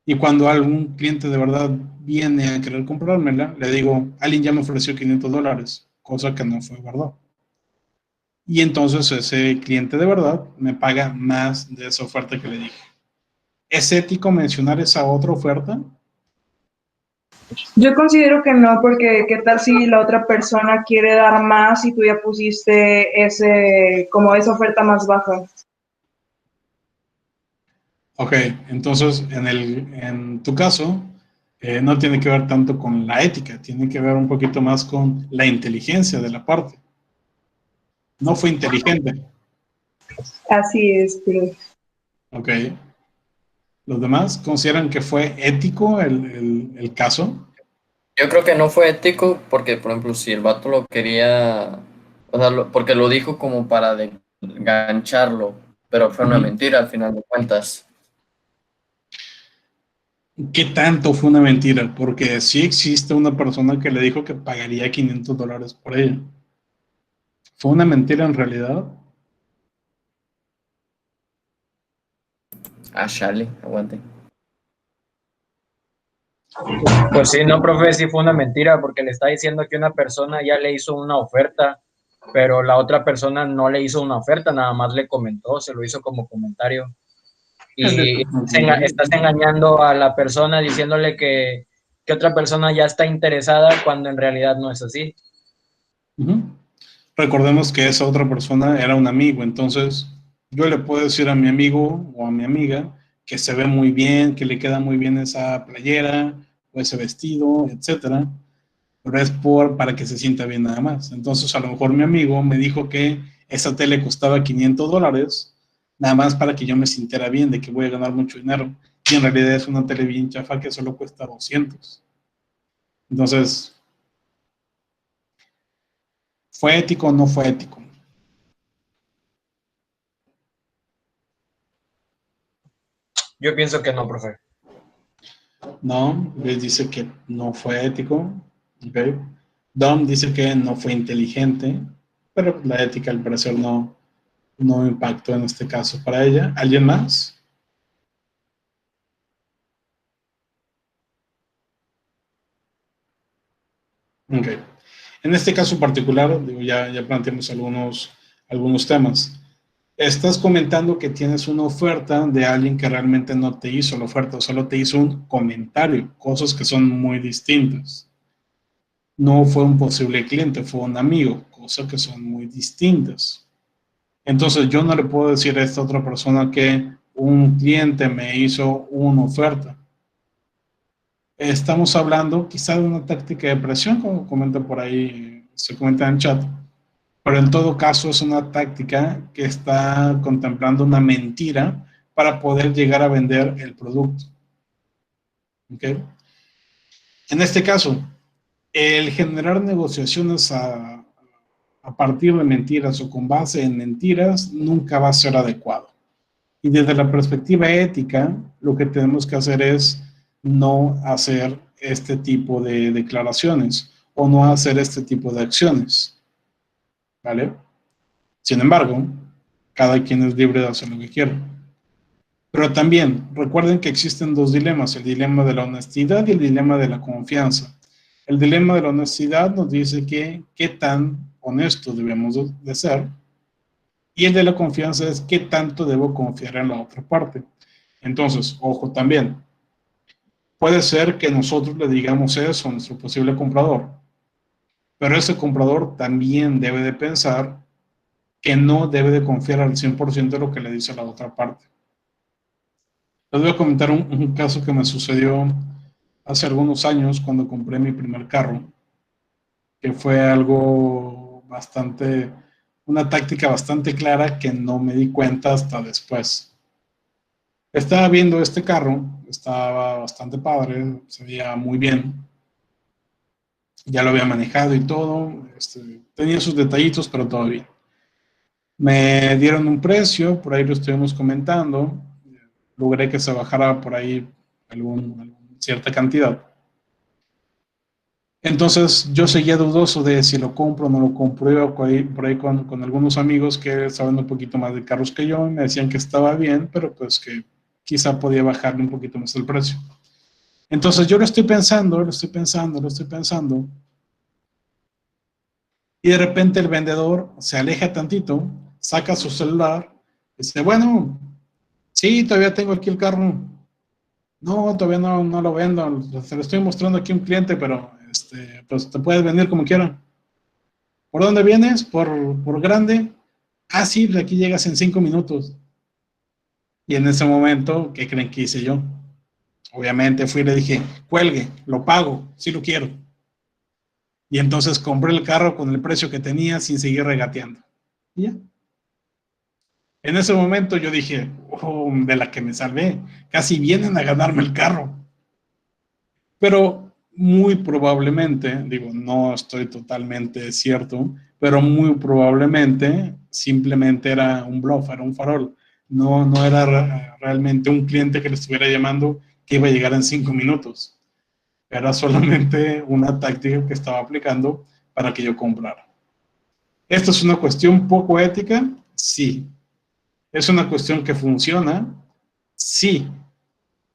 Y cuando algún cliente de verdad viene a querer comprármela, le digo, alguien ya me ofreció $500, cosa que no fue verdad. Y entonces ese cliente de verdad me paga más de esa oferta que le dije. ¿Es ético mencionar esa otra oferta? Yo considero que no, porque qué tal si la otra persona quiere dar más y tú ya pusiste como esa oferta más baja. Ok, entonces en tu caso no tiene que ver tanto con la ética, tiene que ver un poquito más con la inteligencia de la parte. No fue inteligente. Así es, pero Ok. ¿Los demás consideran que fue ético el caso? Yo creo que no fue ético porque, por ejemplo, si el vato lo quería, o sea, porque lo dijo como para engancharlo, pero fue una Ujú. mentira al final de cuentas. ¿Qué tanto fue una mentira? Porque sí existe una persona que le dijo que pagaría $500 por ella. ¿Fue una mentira en realidad? Ah, Charlie, aguante. Pues sí, no, profe, sí fue una mentira porque le está diciendo que una persona ya le hizo una oferta, pero la otra persona no le hizo una oferta, nada más le comentó, se lo hizo como comentario. Y estás engañando a la persona diciéndole que otra persona ya está interesada cuando en realidad no es así. Ujú. Recordemos que esa otra persona era un amigo, entonces yo le puedo decir a mi amigo o a mi amiga que se ve muy bien, que le queda muy bien esa playera o ese vestido, etcétera, pero es para que se sienta bien nada más. Entonces a lo mejor mi amigo me dijo que esa tele costaba $500 nada más para que yo me sintiera bien de que voy a ganar mucho dinero y en realidad es una tele bien chafa que solo cuesta 200. Entonces, ¿fue ético o no fue ético? Yo pienso que no, profe. No, les dice que no fue ético. Okay. Dom dice que no fue inteligente, pero la ética al parecer no impactó en este caso para ella. ¿Alguien más? Ok. En este caso particular, digo, ya planteamos algunos temas. Estás comentando que tienes una oferta de alguien que realmente no te hizo la oferta, solo te hizo un comentario, cosas que son muy distintas. No fue un posible cliente, fue un amigo, cosas que son muy distintas. Entonces yo no le puedo decir a esta otra persona que un cliente me hizo una oferta. Estamos hablando quizá de una táctica de presión, como comenta por ahí, se comenta en chat, pero en todo caso es una táctica que está contemplando una mentira para poder llegar a vender el producto. ¿Okay? En este caso, el generar negociaciones a partir de mentiras o con base en mentiras nunca va a ser adecuado. Y desde la perspectiva ética, lo que tenemos que hacer es no hacer este tipo de declaraciones o no hacer este tipo de acciones. ¿Vale? Sin embargo, cada quien es libre de hacer lo que quiera. Pero también recuerden que existen dos dilemas, el dilema de la honestidad y el dilema de la confianza. El dilema de la honestidad nos dice que qué tan honesto debemos de ser y el de la confianza es qué tanto debo confiar en la otra parte. Entonces, ojo también, puede ser que nosotros le digamos eso a nuestro posible comprador, pero ese comprador también debe de pensar que no debe de confiar al 100% de lo que le dice la otra parte. Les voy a comentar un caso que me sucedió hace algunos años cuando compré mi primer carro, que fue algo bastante, una táctica bastante clara que no me di cuenta hasta después. Estaba viendo este carro, estaba bastante padre, se veía muy bien, ya lo había manejado y todo, tenía sus detallitos, pero todo bien. Me dieron un precio, por ahí lo estuvimos comentando, logré que se bajara por ahí cierta cantidad. Entonces yo seguía dudoso de si lo compro o no lo compro. Iba por ahí con algunos amigos que saben un poquito más de carros que yo, me decían que estaba bien, pero pues que quizá podía bajarle un poquito más el precio. Entonces yo lo estoy pensando, y de repente el vendedor se aleja tantito, saca su celular, y dice, bueno, sí, todavía tengo aquí el carro. No, todavía no lo vendo, se lo estoy mostrando aquí a un cliente, pero pues te puedes venir como quieran. ¿Por dónde vienes? ¿Por Grande? Ah, sí, de aquí llegas en 5 minutos. Y en ese momento, ¿qué creen que hice yo? Obviamente fui y le dije, cuelgue, lo pago, sí lo quiero. Y entonces compré el carro con el precio que tenía sin seguir regateando. Y ya. En ese momento yo dije, oh, de la que me salvé, casi vienen a ganarme el carro. Pero muy probablemente, digo, no estoy totalmente cierto, pero muy probablemente simplemente era un bluff, era un farol. No era realmente un cliente que le estuviera llamando que iba a llegar en 5 minutos. Era solamente una táctica que estaba aplicando para que yo comprara. ¿Esto es una cuestión poco ética? Sí. ¿Es una cuestión que funciona? Sí.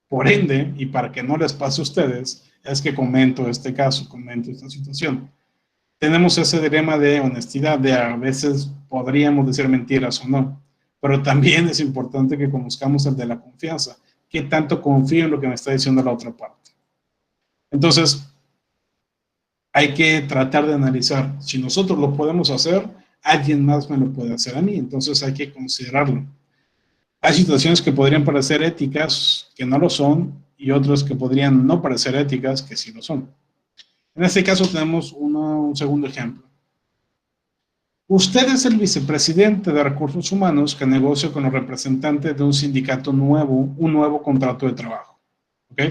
Por ende, y para que no les pase a ustedes, es que comento este caso, comento esta situación. Tenemos ese dilema de honestidad, de a veces podríamos decir mentiras o no, pero también es importante que conozcamos el de la confianza. ¿Qué tanto confío en lo que me está diciendo la otra parte? Entonces, hay que tratar de analizar. Si nosotros lo podemos hacer, alguien más me lo puede hacer a mí. Entonces, hay que considerarlo. Hay situaciones que podrían parecer éticas, que no lo son, y otras que podrían no parecer éticas, que sí lo son. En este caso tenemos un segundo ejemplo. Usted es el vicepresidente de Recursos Humanos que negocia con los representantes de un sindicato nuevo, un nuevo contrato de trabajo. ¿Ok?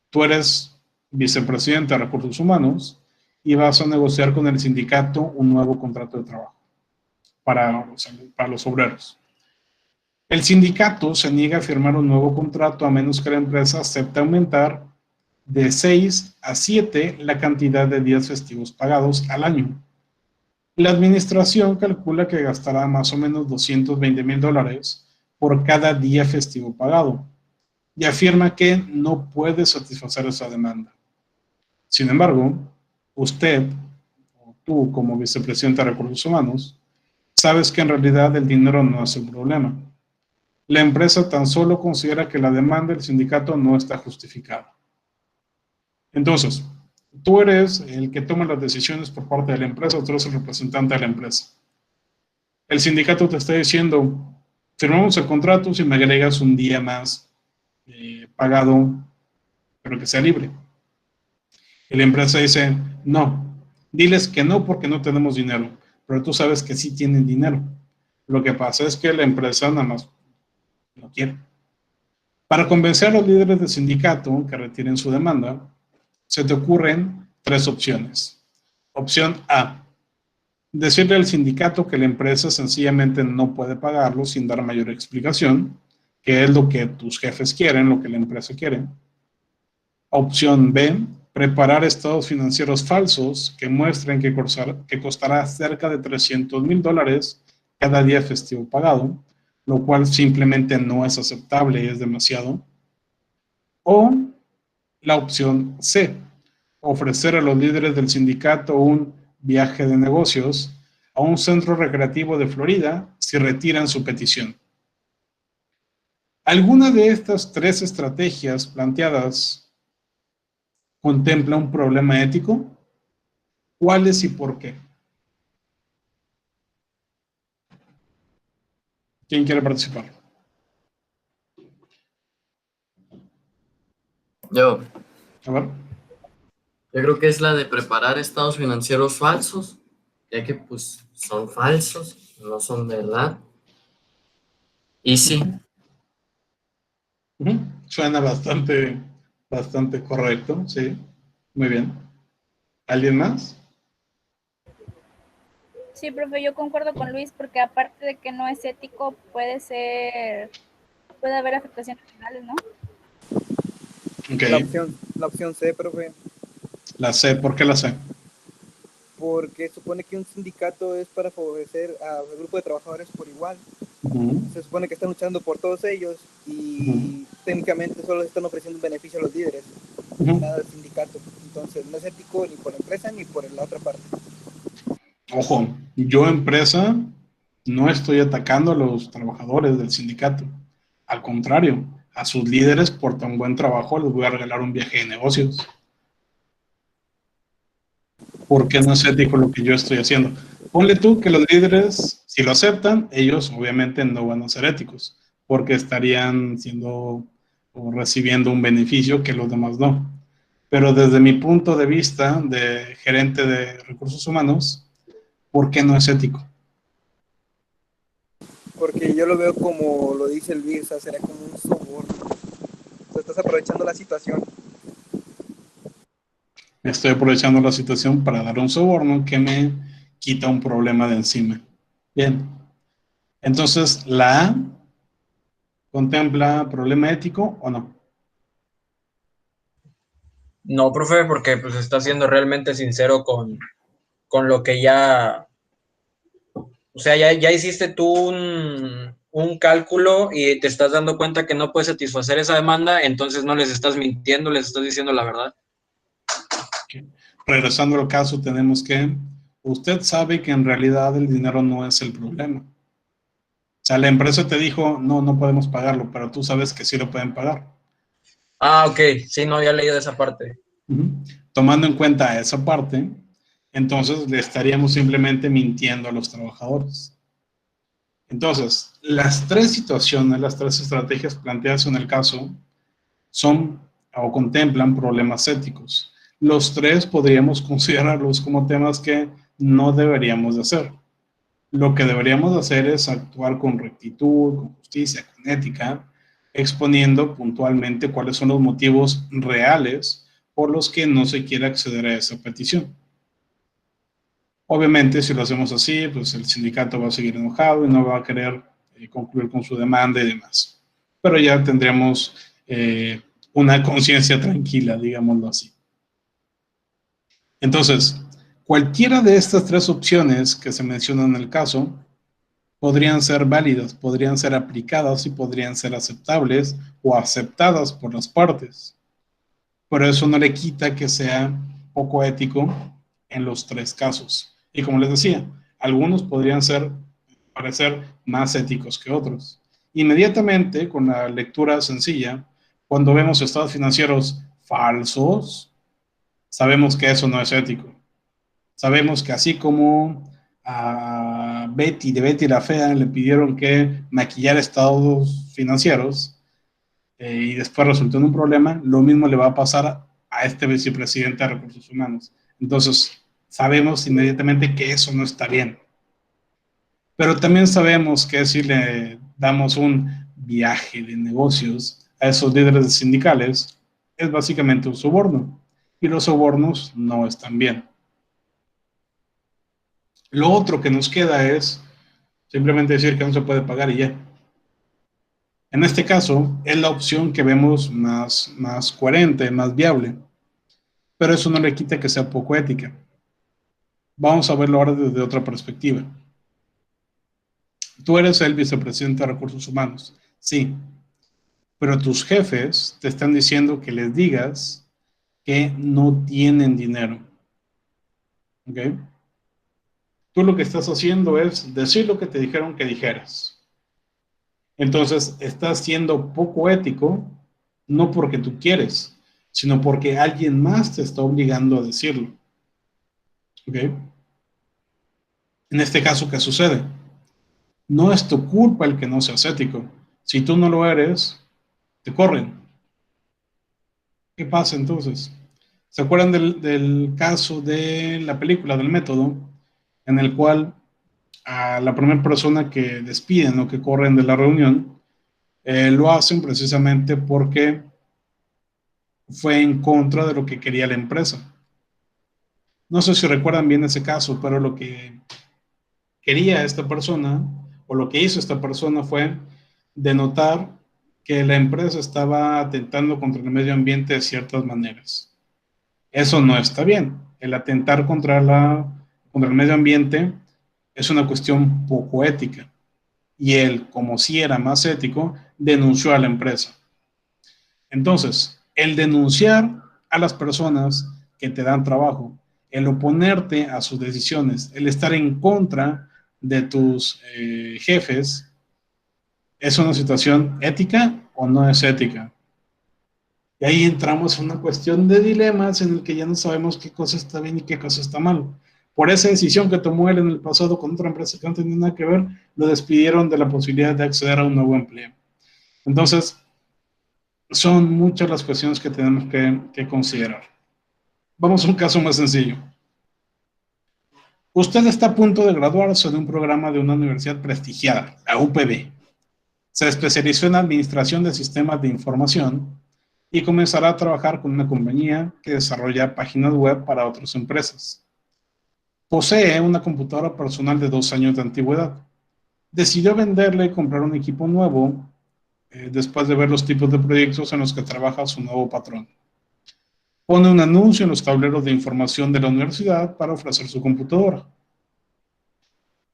Tú eres vicepresidente de Recursos Humanos y vas a negociar con el sindicato un nuevo contrato de trabajo para los obreros. El sindicato se niega a firmar un nuevo contrato a menos que la empresa acepte aumentar de 6 a 7 la cantidad de días festivos pagados al año. La administración calcula que gastará más o menos $220,000 por cada día festivo pagado y afirma que no puede satisfacer esa demanda. Sin embargo, usted, o tú como vicepresidente de Recursos Humanos, sabes que en realidad el dinero no es el problema. La empresa tan solo considera que la demanda del sindicato no está justificada. Entonces, tú eres el que toma las decisiones por parte de la empresa, o tú eres el representante de la empresa. El sindicato te está diciendo, firmamos el contrato si me agregas un día más pagado, pero que sea libre. Y la empresa dice, no, diles que no porque no tenemos dinero, pero tú sabes que sí tienen dinero. Lo que pasa es que la empresa nada más no quiere. Para convencer a los líderes del sindicato que retiren su demanda, se te ocurren 3 opciones. Opción A, decirle al sindicato que la empresa sencillamente no puede pagarlo sin dar mayor explicación, que es lo que tus jefes quieren, lo que la empresa quiere. Opción B, preparar estados financieros falsos que muestren que costará cerca de $300,000 cada día festivo pagado, lo cual simplemente no es aceptable y es demasiado. O la opción C, ofrecer a los líderes del sindicato un viaje de negocios a un centro recreativo de Florida si retiran su petición. ¿Alguna de estas 3 estrategias planteadas contempla un problema ético? ¿Cuáles y por qué? ¿Quién quiere participar? Yo A ver. creo que es la de preparar estados financieros falsos, ya que pues son falsos, no son verdad. Y sí, Ujú. Suena bastante correcto, sí. Muy bien. ¿Alguien más? Sí, profe, yo concuerdo con Luis porque aparte de que no es ético, puede haber afectaciones legales, ¿no? Ok. La opción C, profe, La C, ¿por qué la C? porque supone que un sindicato es para favorecer al grupo de trabajadores por igual. Ujú, Se supone que están luchando por todos ellos ujú, y técnicamente solo están ofreciendo un beneficio a los líderes, ujú. nada al sindicato. Entonces no es ético ni por la empresa ni por la otra parte. Ojo, yo empresa no estoy atacando a los trabajadores del sindicato. Al contrario, a sus líderes por tan buen trabajo les voy a regalar un viaje de negocios. Porque no es ético lo que yo estoy haciendo. Ponle tú que los líderes, si lo aceptan, ellos obviamente no van a ser éticos, porque estarían siendo o recibiendo un beneficio que los demás no. Pero desde mi punto de vista de gerente de recursos humanos, ¿por qué no es ético? Porque yo lo veo como lo dice Luis, o sea, sería como un soborno. O sea, estás aprovechando la situación. Estoy aprovechando la situación para dar un soborno que me quita un problema de encima. Bien, entonces la A contempla problema ético o no. No, profe, porque pues está siendo realmente sincero con lo que ya, o sea, ya hiciste tú un cálculo y te estás dando cuenta que no puedes satisfacer esa demanda, entonces no les estás mintiendo, les estás diciendo la verdad. Regresando al caso, tenemos que, usted sabe que en realidad el dinero no es el problema. O sea, la empresa te dijo, no, no podemos pagarlo, pero tú sabes que sí lo pueden pagar. Ah, ok, sí, no había leído esa parte. Uh-huh. Tomando en cuenta esa parte, entonces le estaríamos simplemente mintiendo a los trabajadores. Entonces, las tres situaciones, las tres estrategias planteadas en el caso son o contemplan problemas éticos. Los tres podríamos considerarlos como temas que no deberíamos de hacer. Lo que deberíamos hacer es actuar con rectitud, con justicia, con ética, exponiendo puntualmente cuáles son los motivos reales por los que no se quiere acceder a esa petición. Obviamente, si lo hacemos así, pues el sindicato va a seguir enojado y no va a querer concluir con su demanda y demás. Pero ya tendremos una conciencia tranquila, digámoslo así. Entonces, cualquiera de estas tres opciones que se mencionan en el caso podrían ser válidas, podrían ser aplicadas y podrían ser aceptables o aceptadas por las partes. Pero eso no le quita que sea poco ético en los tres casos. Y como les decía, algunos podrían parecer más éticos que otros. Inmediatamente, con la lectura sencilla, cuando vemos estados financieros falsos, sabemos que eso no es ético. Sabemos que así como a Betty de Betty la Fea le pidieron que maquillara estados financieros y después resultó en un problema, lo mismo le va a pasar a este vicepresidente de Recursos Humanos. Entonces, sabemos inmediatamente que eso no está bien. Pero también sabemos que si le damos un viaje de negocios a esos líderes sindicales, es básicamente un soborno. Y los sobornos no están bien. Lo otro que nos queda es simplemente decir que no se puede pagar y ya. En este caso, es la opción que vemos más coherente, más viable, pero eso no le quita que sea poco ética. Vamos a verlo ahora desde otra perspectiva. Tú eres el vicepresidente de Recursos Humanos, sí, pero tus jefes te están diciendo que les digas que no tienen dinero. ¿Ok? Tú lo que estás haciendo es decir lo que te dijeron que dijeras. Entonces, estás siendo poco ético, no porque tú quieres, sino porque alguien más te está obligando a decirlo. ¿Ok? En este caso, ¿qué sucede? No es tu culpa el que no seas ético. Si tú no lo eres, te corren. ¿Qué pasa entonces? ¿Se acuerdan del caso de la película, del método, en el cual a la primera persona que despiden o que corren de la reunión, lo hacen precisamente porque fue en contra de lo que quería la empresa? No sé si recuerdan bien ese caso, pero lo que quería esta persona, o lo que hizo esta persona, fue denotar que la empresa estaba atentando contra el medio ambiente de ciertas maneras. Eso no está bien. El atentar contra el medio ambiente es una cuestión poco ética. Y él, como si era más ético, denunció a la empresa. Entonces, el denunciar a las personas que te dan trabajo, el oponerte a sus decisiones, el estar en contra de tus jefes, ¿es una situación ética o no es ética? Y ahí entramos en una cuestión de dilemas en el que ya no sabemos qué cosa está bien y qué cosa está mal. Por esa decisión que tomó él en el pasado con otra empresa que no tenía nada que ver, lo despidieron de la posibilidad de acceder a un nuevo empleo. Entonces, son muchas las cuestiones que tenemos que considerar. Vamos a un caso más sencillo. Usted está a punto de graduarse de un programa de una universidad prestigiada, la UPB. Se especializó en administración de sistemas de información y comenzará a trabajar con una compañía que desarrolla páginas web para otras empresas. Posee una computadora personal de 2 años de antigüedad. Decidió venderle y comprar un equipo nuevo después de ver los tipos de proyectos en los que trabaja su nuevo patrón. Pone un anuncio en los tableros de información de la universidad para ofrecer su computadora.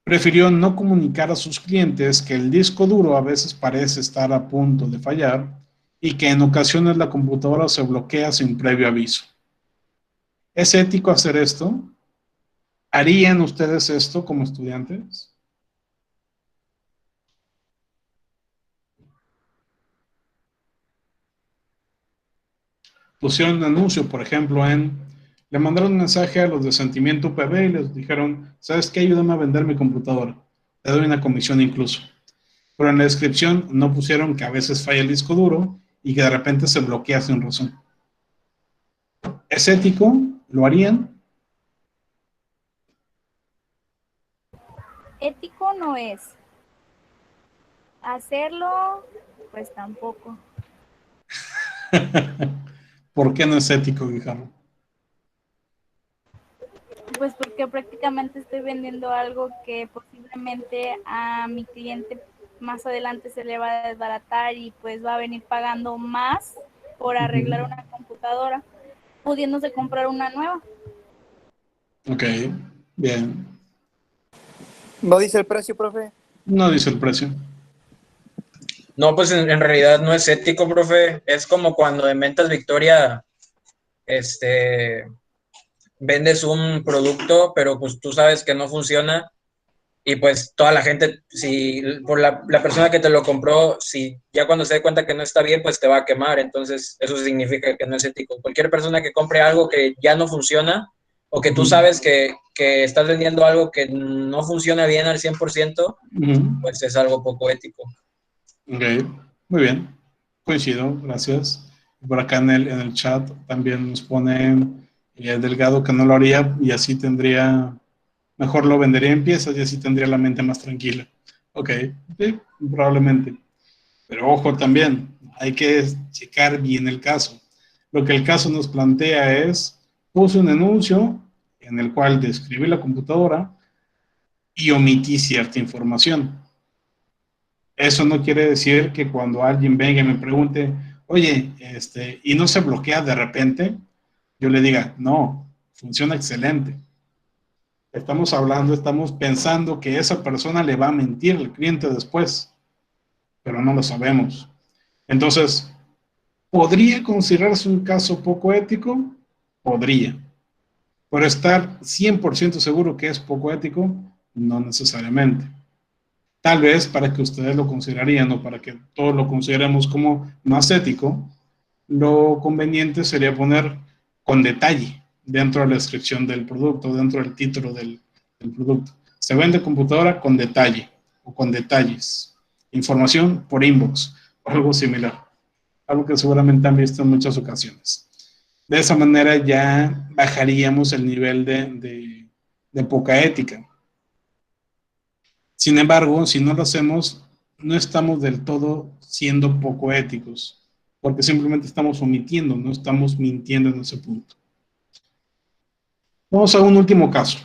Prefirió no comunicar a sus clientes que el disco duro a veces parece estar a punto de fallar y que en ocasiones la computadora se bloquea sin previo aviso. ¿Es ético hacer esto? ¿Harían ustedes esto como estudiantes? Pusieron un anuncio, por ejemplo, le mandaron un mensaje a los de Sentimiento UPB y les dijeron, ¿sabes qué? Ayúdame a vender mi computadora. Te doy una comisión incluso. Pero en la descripción no pusieron que a veces falla el disco duro y que de repente se bloquea sin razón. ¿Es ético? ¿Lo harían? Ético no es. Hacerlo, pues tampoco. ¿Por qué no es ético, Guijarro? Pues porque prácticamente estoy vendiendo algo que posiblemente a mi cliente más adelante se le va a desbaratar y pues va a venir pagando más por arreglar una computadora, pudiéndose comprar una nueva. Ok, bien. ¿No dice el precio, profe? No dice el precio. No, pues en realidad no es ético, profe. Es como cuando en Ventas Victoria, vendes un producto, pero pues tú sabes que no funciona y pues toda la gente, si por la persona que te lo compró, si ya cuando se dé cuenta que no está bien, pues te va a quemar. Entonces eso significa que no es ético. Cualquier persona que compre algo que ya no funciona o que tú sabes que estás vendiendo algo que no funciona bien al 100%, pues es algo poco ético. Ok, muy bien. Coincido, gracias. Por acá en el chat también nos pone Delgado que no lo haría y así tendría, mejor lo vendería en piezas y así tendría la mente más tranquila. Ok, sí, probablemente. Pero ojo también, hay que checar bien el caso. Lo que el caso nos plantea es, puse un anuncio en el cual describí la computadora y omití cierta información. Eso no quiere decir que cuando alguien venga y me pregunte, oye, y no se bloquea de repente, yo le diga, no, funciona excelente. Estamos pensando que esa persona le va a mentir al cliente después, pero no lo sabemos. Entonces, ¿podría considerarse un caso poco ético? Podría. Pero estar 100% seguro que es poco ético, no necesariamente. Tal vez para que ustedes lo considerarían o para que todos lo consideremos como más ético, lo conveniente sería poner con detalle dentro de la descripción del producto, dentro del título del producto. Se vende computadora con detalle. o con detalles. Información por inbox o algo similar. Algo que seguramente han visto en muchas ocasiones. De esa manera ya bajaríamos el nivel de poca ética. Sin embargo, si no lo hacemos, no estamos del todo siendo poco éticos, porque simplemente estamos omitiendo, no estamos mintiendo en ese punto. Vamos a un último caso.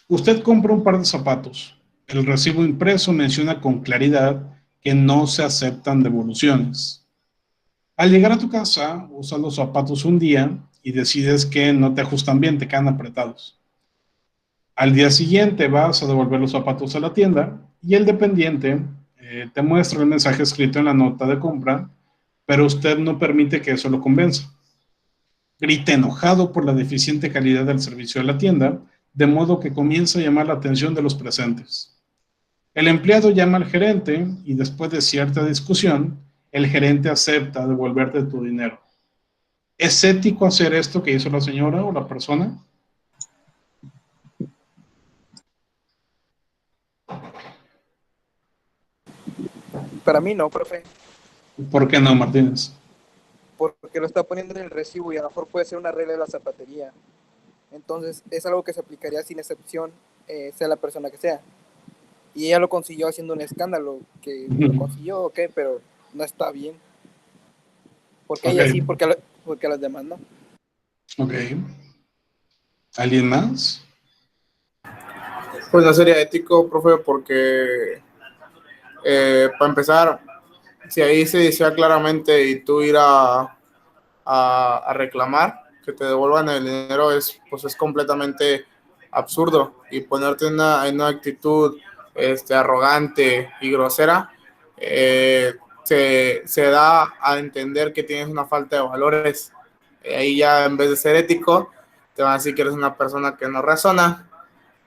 Usted compra un par de zapatos. El recibo impreso menciona con claridad que no se aceptan devoluciones. Al llegar a tu casa, usas los zapatos un día y decides que no te ajustan bien, te quedan apretados. Al día siguiente vas a devolver los zapatos a la tienda y el dependiente te muestra el mensaje escrito en la nota de compra, pero usted no permite que eso lo convenza. Grita enojado por la deficiente calidad del servicio de la tienda, de modo que comienza a llamar la atención de los presentes. El empleado llama al gerente y después de cierta discusión, el gerente acepta devolverte tu dinero. ¿Es ético hacer esto que hizo la señora o la persona? Para mí no, profe, ¿Por qué no, Martínez? porque lo está poniendo en el recibo y a lo mejor puede ser una regla de la zapatería. Entonces es algo que se aplicaría sin excepción, sea la persona que sea. Y ella lo consiguió haciendo un escándalo, que lo consiguió, ok, pero no está bien. Porque ella sí, porque a los demás no. Ok. ¿Alguien más? Pues no sería ético, profe, porque para empezar, si ahí se decía claramente y tú ir a reclamar que te devuelvan el dinero, pues es completamente absurdo, y ponerte en una actitud arrogante y grosera se da a entender que tienes una falta de valores. Ahí ya, en vez de ser ético, te van a decir que eres una persona que no razona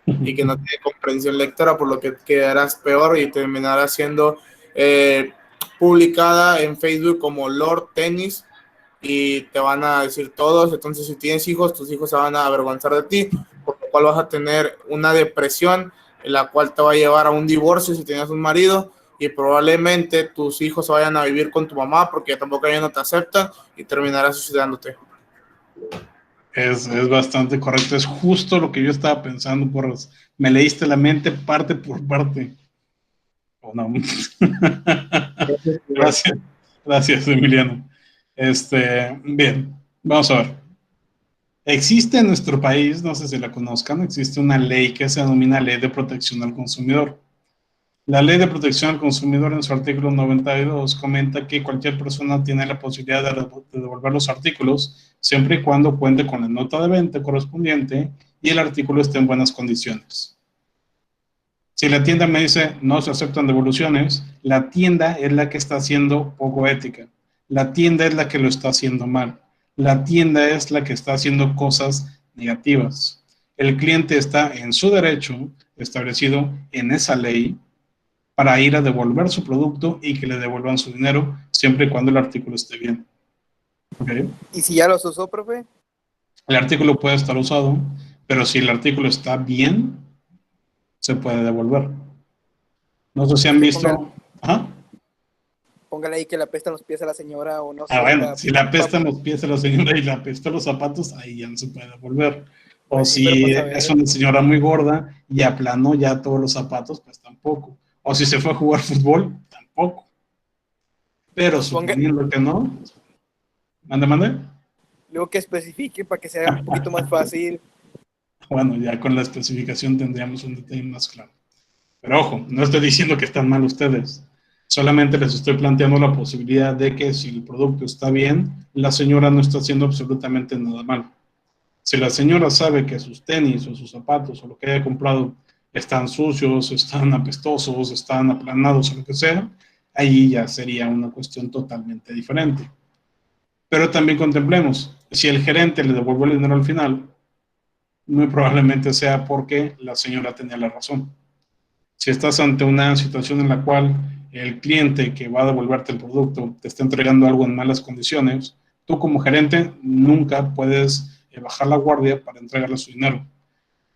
y que no tiene comprensión lectora, por lo que quedarás peor y terminarás siendo publicada en Facebook como Lord Tenis, y te van a decir todos. Entonces, si tienes hijos, tus hijos se van a avergonzar de ti, por lo cual vas a tener una depresión, en la cual te va a llevar a un divorcio si tienes un marido, y probablemente tus hijos se vayan a vivir con tu mamá porque tampoco ellos no te aceptan, y terminarás suicidándote. Es bastante correcto, es justo lo que yo estaba pensando, me leíste la mente parte por parte. Oh, no. Gracias, Emiliano. Bien, vamos a ver. Existe en nuestro país, no sé si la conozcan, existe una ley que se denomina Ley de Protección al Consumidor. La Ley de Protección al Consumidor, en su artículo 92, comenta que cualquier persona tiene la posibilidad de devolver los artículos siempre y cuando cuente con la nota de venta correspondiente y el artículo esté en buenas condiciones. Si la tienda me dice no se aceptan devoluciones, la tienda es la que está siendo poco ética. La tienda es la que lo está haciendo mal. La tienda es la que está haciendo cosas negativas. El cliente está en su derecho establecido en esa ley para ir a devolver su producto y que le devuelvan su dinero siempre y cuando el artículo esté bien. ¿Okay? ¿Y si ya los usó, profe? El artículo puede estar usado, pero si el artículo está bien, se puede devolver. No sé si han visto... ¿Ah? Póngale ahí que le apestan los pies a la señora o no sé. Bueno, si le apestan los pies a la señora y le apestan los zapatos, ahí ya no se puede devolver. O pues, si es una señora muy gorda y aplanó ya todos los zapatos, pues tampoco. O si se fue a jugar fútbol, tampoco. Pero suponiendo que no, mande. Luego que especifique para que sea un poquito más fácil. Bueno, ya con la especificación tendríamos un detalle más claro. Pero ojo, no estoy diciendo que están mal ustedes. Solamente les estoy planteando la posibilidad de que si el producto está bien, la señora no está haciendo absolutamente nada mal. Si la señora sabe que sus tenis o sus zapatos o lo que haya comprado están sucios, están apestosos, están aplanados o lo que sea, ahí ya sería una cuestión totalmente diferente. Pero también contemplemos, si el gerente le devuelve el dinero al final, muy probablemente sea porque la señora tenía la razón. Si estás ante una situación en la cual el cliente que va a devolverte el producto te está entregando algo en malas condiciones, tú como gerente nunca puedes bajar la guardia para entregarle su dinero.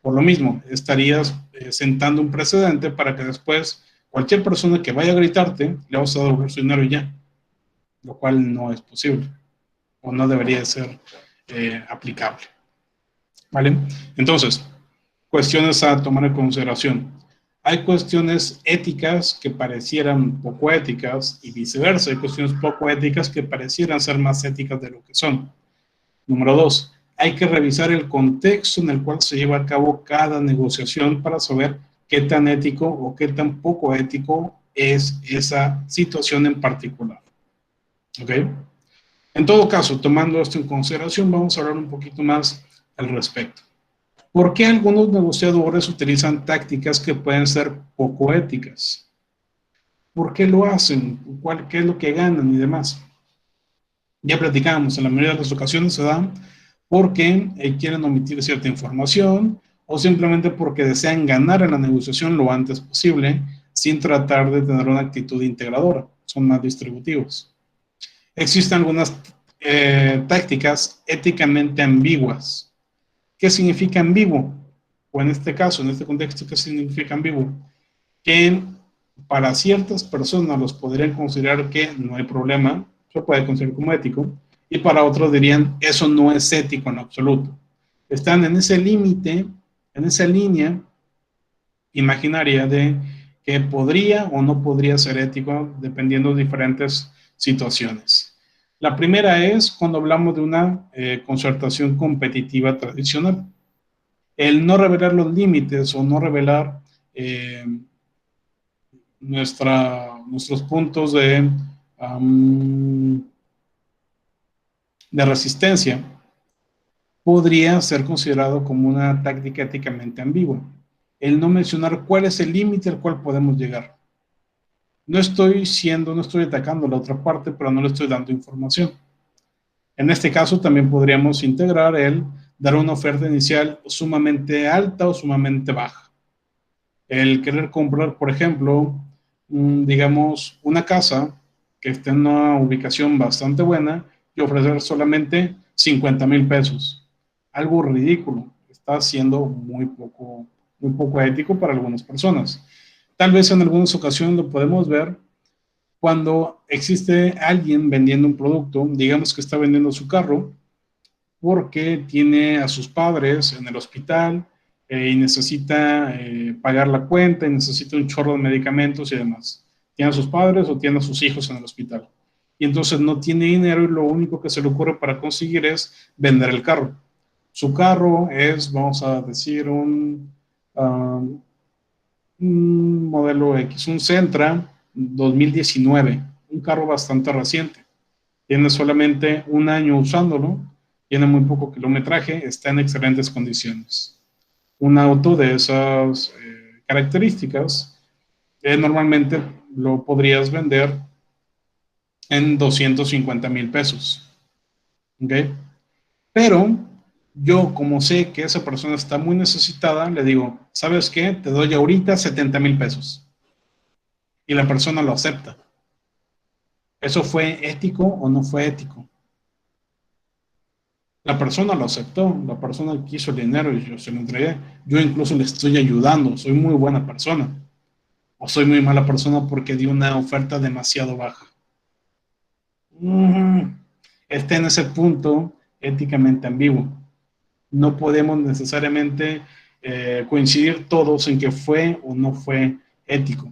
Por lo mismo, estarías sentando un precedente para que después cualquier persona que vaya a gritarte le vas a devolver su dinero y ya, lo cual no es posible o no debería ser aplicable. ¿Vale? Entonces, cuestiones a tomar en consideración. Hay cuestiones éticas que parecieran poco éticas y viceversa. Hay cuestiones poco éticas que parecieran ser más éticas de lo que son. Número 2, hay que revisar el contexto en el cual se lleva a cabo cada negociación para saber qué tan ético o qué tan poco ético es esa situación en particular. ¿Ok? En todo caso, tomando esto en consideración, vamos a hablar un poquito más al respecto. ¿Por qué algunos negociadores utilizan tácticas que pueden ser poco éticas? ¿Por qué lo hacen? ¿Qué es lo que ganan y demás? Ya platicamos, en la mayoría de las ocasiones se da porque quieren omitir cierta información o simplemente porque desean ganar en la negociación lo antes posible sin tratar de tener una actitud integradora. Son más distributivos. Existen algunas tácticas éticamente ambiguas. ¿Qué significa ambiguo? O en este caso, en este contexto, ¿qué significa ambiguo? Que para ciertas personas los podrían considerar que no hay problema, se puede considerar como ético, y para otros dirían, eso no es ético en absoluto. Están en ese límite, en esa línea imaginaria de que podría o no podría ser ético dependiendo de diferentes situaciones. La primera es cuando hablamos de una concertación competitiva tradicional. El no revelar los límites o no revelar nuestros puntos de resistencia podría ser considerado como una táctica éticamente ambigua. El no mencionar cuál es el límite al cual podemos llegar. No estoy atacando a la otra parte, pero no le estoy dando información. En este caso también podríamos integrar el dar una oferta inicial sumamente alta o sumamente baja. El querer comprar, por ejemplo, digamos, una casa que esté en una ubicación bastante buena y ofrecer solamente 50,000 pesos. Algo ridículo. Está siendo muy poco ético para algunas personas. Tal vez en algunas ocasiones lo podemos ver cuando existe alguien vendiendo un producto, digamos que está vendiendo su carro porque tiene a sus padres en el hospital y necesita pagar la cuenta y necesita un chorro de medicamentos y demás. Tiene a sus padres o tiene a sus hijos en el hospital. Y entonces no tiene dinero y lo único que se le ocurre para conseguir es vender el carro. Su carro es, vamos a decir, un modelo X, un Sentra 2019, un carro bastante reciente. Tiene solamente un año usándolo, tiene muy poco kilometraje, está en excelentes condiciones. Un auto de esas características, normalmente lo podrías vender en 250,000 pesos. ¿Ok? Pero yo, como sé que esa persona está muy necesitada, le digo, ¿sabes qué? Te doy ahorita 70,000 pesos. Y la persona lo acepta. ¿Eso fue ético o no fue ético? La persona lo aceptó, la persona quiso el dinero y yo se lo entregué. Yo incluso le estoy ayudando, soy muy buena persona. O soy muy mala persona porque di una oferta demasiado baja. Está en ese punto éticamente ambiguo. No podemos necesariamente coincidir todos en que fue o no fue ético.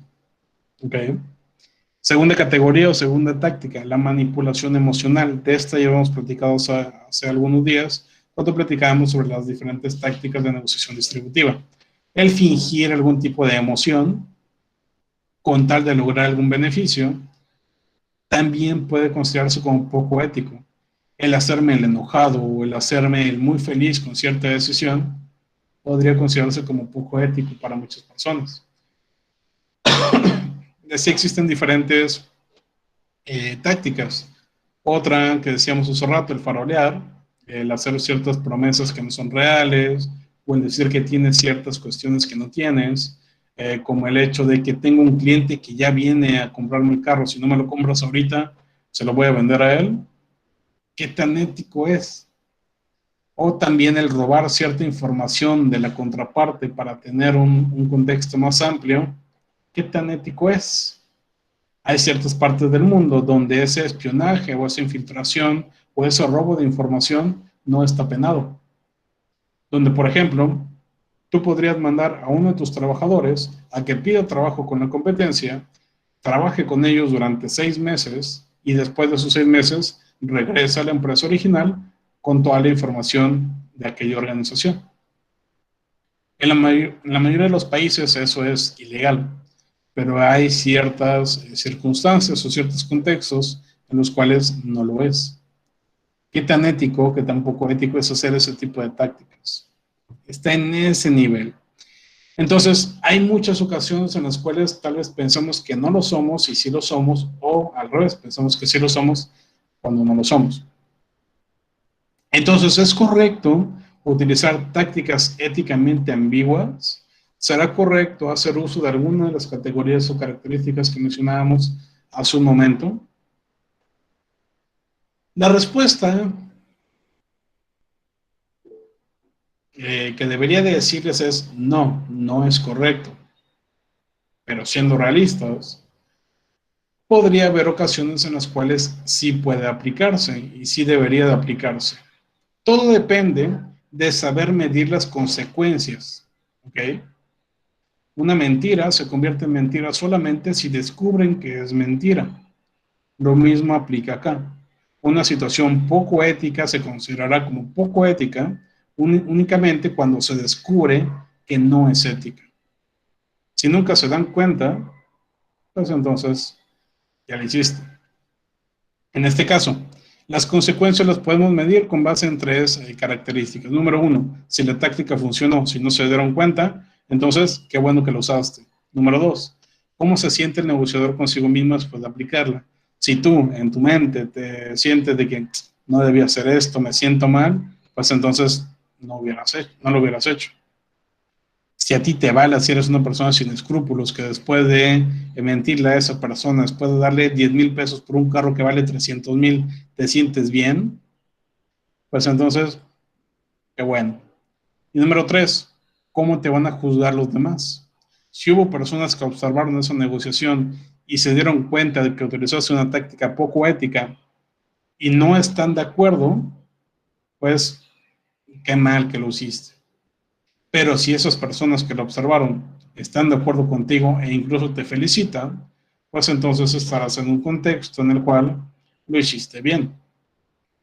¿Ok? Segunda categoría o segunda táctica, la manipulación emocional. De esta ya hemos platicado hace algunos días cuando platicábamos sobre las diferentes tácticas de negociación distributiva. El fingir algún tipo de emoción con tal de lograr algún beneficio también puede considerarse como poco ético. El hacerme el enojado o el hacerme el muy feliz con cierta decisión podría considerarse como poco ético para muchas personas. Sí existen diferentes tácticas. Otra que decíamos hace rato, el farolear, el hacer ciertas promesas que no son reales, o el decir que tienes ciertas cuestiones que no tienes, como el hecho de que tengo un cliente que ya viene a comprarme el carro, si no me lo compras ahorita, se lo voy a vender a él. ¿Qué tan ético es? o también el robar cierta información de la contraparte para tener un contexto más amplio, ¿qué tan ético es? Hay ciertas partes del mundo donde ese espionaje o esa infiltración o ese robo de información no está penado. Donde, por ejemplo, tú podrías mandar a uno de tus trabajadores a que pida trabajo con la competencia, trabaje con ellos durante 6 meses y después de esos 6 meses regresa a la empresa original con toda la información de aquella organización. En la mayoría de los países eso es ilegal, pero hay ciertas circunstancias o ciertos contextos en los cuales no lo es. ¿Qué tan ético, qué tan poco ético es hacer ese tipo de tácticas? Está en ese nivel. Entonces, hay muchas ocasiones en las cuales tal vez pensamos que no lo somos y sí lo somos, o al revés, pensamos que sí lo somos cuando no lo somos. Entonces, ¿es correcto utilizar tácticas éticamente ambiguas? ¿Será correcto hacer uso de alguna de las categorías o características que mencionábamos hace un momento? La respuesta que debería de decirles es no, no es correcto. Pero siendo realistas, podría haber ocasiones en las cuales sí puede aplicarse y sí debería de aplicarse. Todo depende de saber medir las consecuencias, ¿ok? Una mentira se convierte en mentira solamente si descubren que es mentira. Lo mismo aplica acá. Una situación poco ética se considerará como poco ética únicamente cuando se descubre que no es ética. Si nunca se dan cuenta, pues entonces ya lo hiciste. En este caso, las consecuencias las podemos medir con base en 3 características. Número 1, si la táctica funcionó, si no se dieron cuenta, entonces qué bueno que lo usaste. Número 2, ¿cómo se siente el negociador consigo mismo después de aplicarla? Si tú en tu mente te sientes de que no debía hacer esto, me siento mal, pues entonces no lo hubieras hecho. Si a ti te vale, si eres una persona sin escrúpulos, que después de mentirle a esa persona, después de darle 10,000 pesos por un carro que vale 300,000, te sientes bien, pues entonces, qué bueno. Y número 3, ¿cómo te van a juzgar los demás? Si hubo personas que observaron esa negociación y se dieron cuenta de que utilizaste una táctica poco ética y no están de acuerdo, pues qué mal que lo hiciste. Pero si esas personas que lo observaron están de acuerdo contigo e incluso te felicitan, pues entonces estarás en un contexto en el cual lo hiciste bien.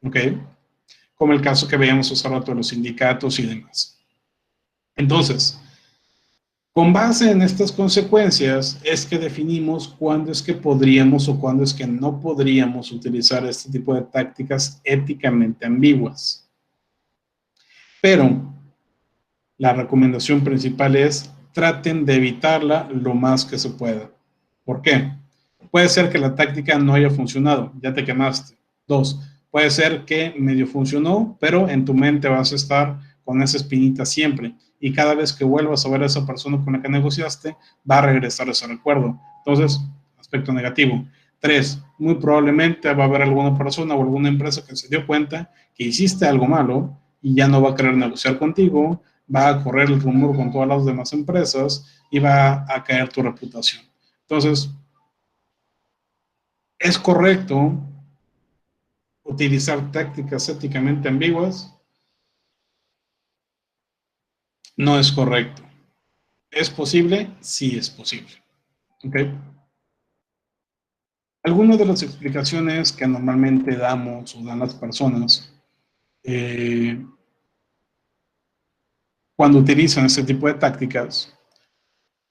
¿Ok? Como el caso que veíamos hace rato de los sindicatos y demás. Entonces, con base en estas consecuencias es que definimos cuándo es que podríamos o cuándo es que no podríamos utilizar este tipo de tácticas éticamente ambiguas. Pero la recomendación principal es traten de evitarla lo más que se pueda. ¿Por qué? Puede ser que la táctica no haya funcionado, ya te quemaste. 2, puede ser que medio funcionó, pero en tu mente vas a estar con esa espinita siempre. Y cada vez que vuelvas a ver a esa persona con la que negociaste, va a regresar ese recuerdo. Entonces, aspecto negativo. 3, muy probablemente va a haber alguna persona o alguna empresa que se dio cuenta que hiciste algo malo y ya no va a querer negociar contigo, va a correr el rumor con todas las demás empresas y va a caer tu reputación. Entonces, ¿es correcto utilizar tácticas éticamente ambiguas? No es correcto. ¿Es posible? Sí es posible. ¿Ok? Algunas de las explicaciones que normalmente damos o dan las personas cuando utilizan este tipo de tácticas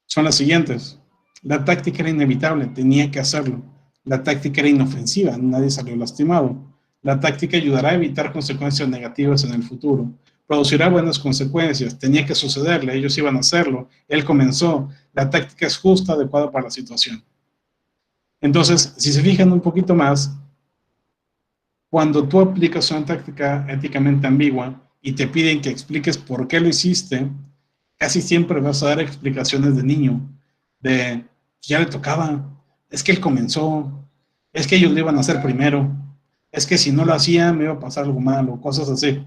son las siguientes. La táctica era inevitable, tenía que hacerlo. La táctica era inofensiva, nadie salió lastimado. La táctica ayudará a evitar consecuencias negativas en el futuro. Producirá buenas consecuencias, tenía que sucederle, ellos iban a hacerlo, él comenzó. La táctica es justa, adecuada para la situación. Entonces, si se fijan un poquito más, cuando tú aplicas una táctica éticamente ambigua y te piden que expliques por qué lo hiciste, casi siempre vas a dar explicaciones de niño, de ya le tocaba, es que él comenzó, es que ellos lo iban a hacer primero, es que si no lo hacía me iba a pasar algo malo, cosas así.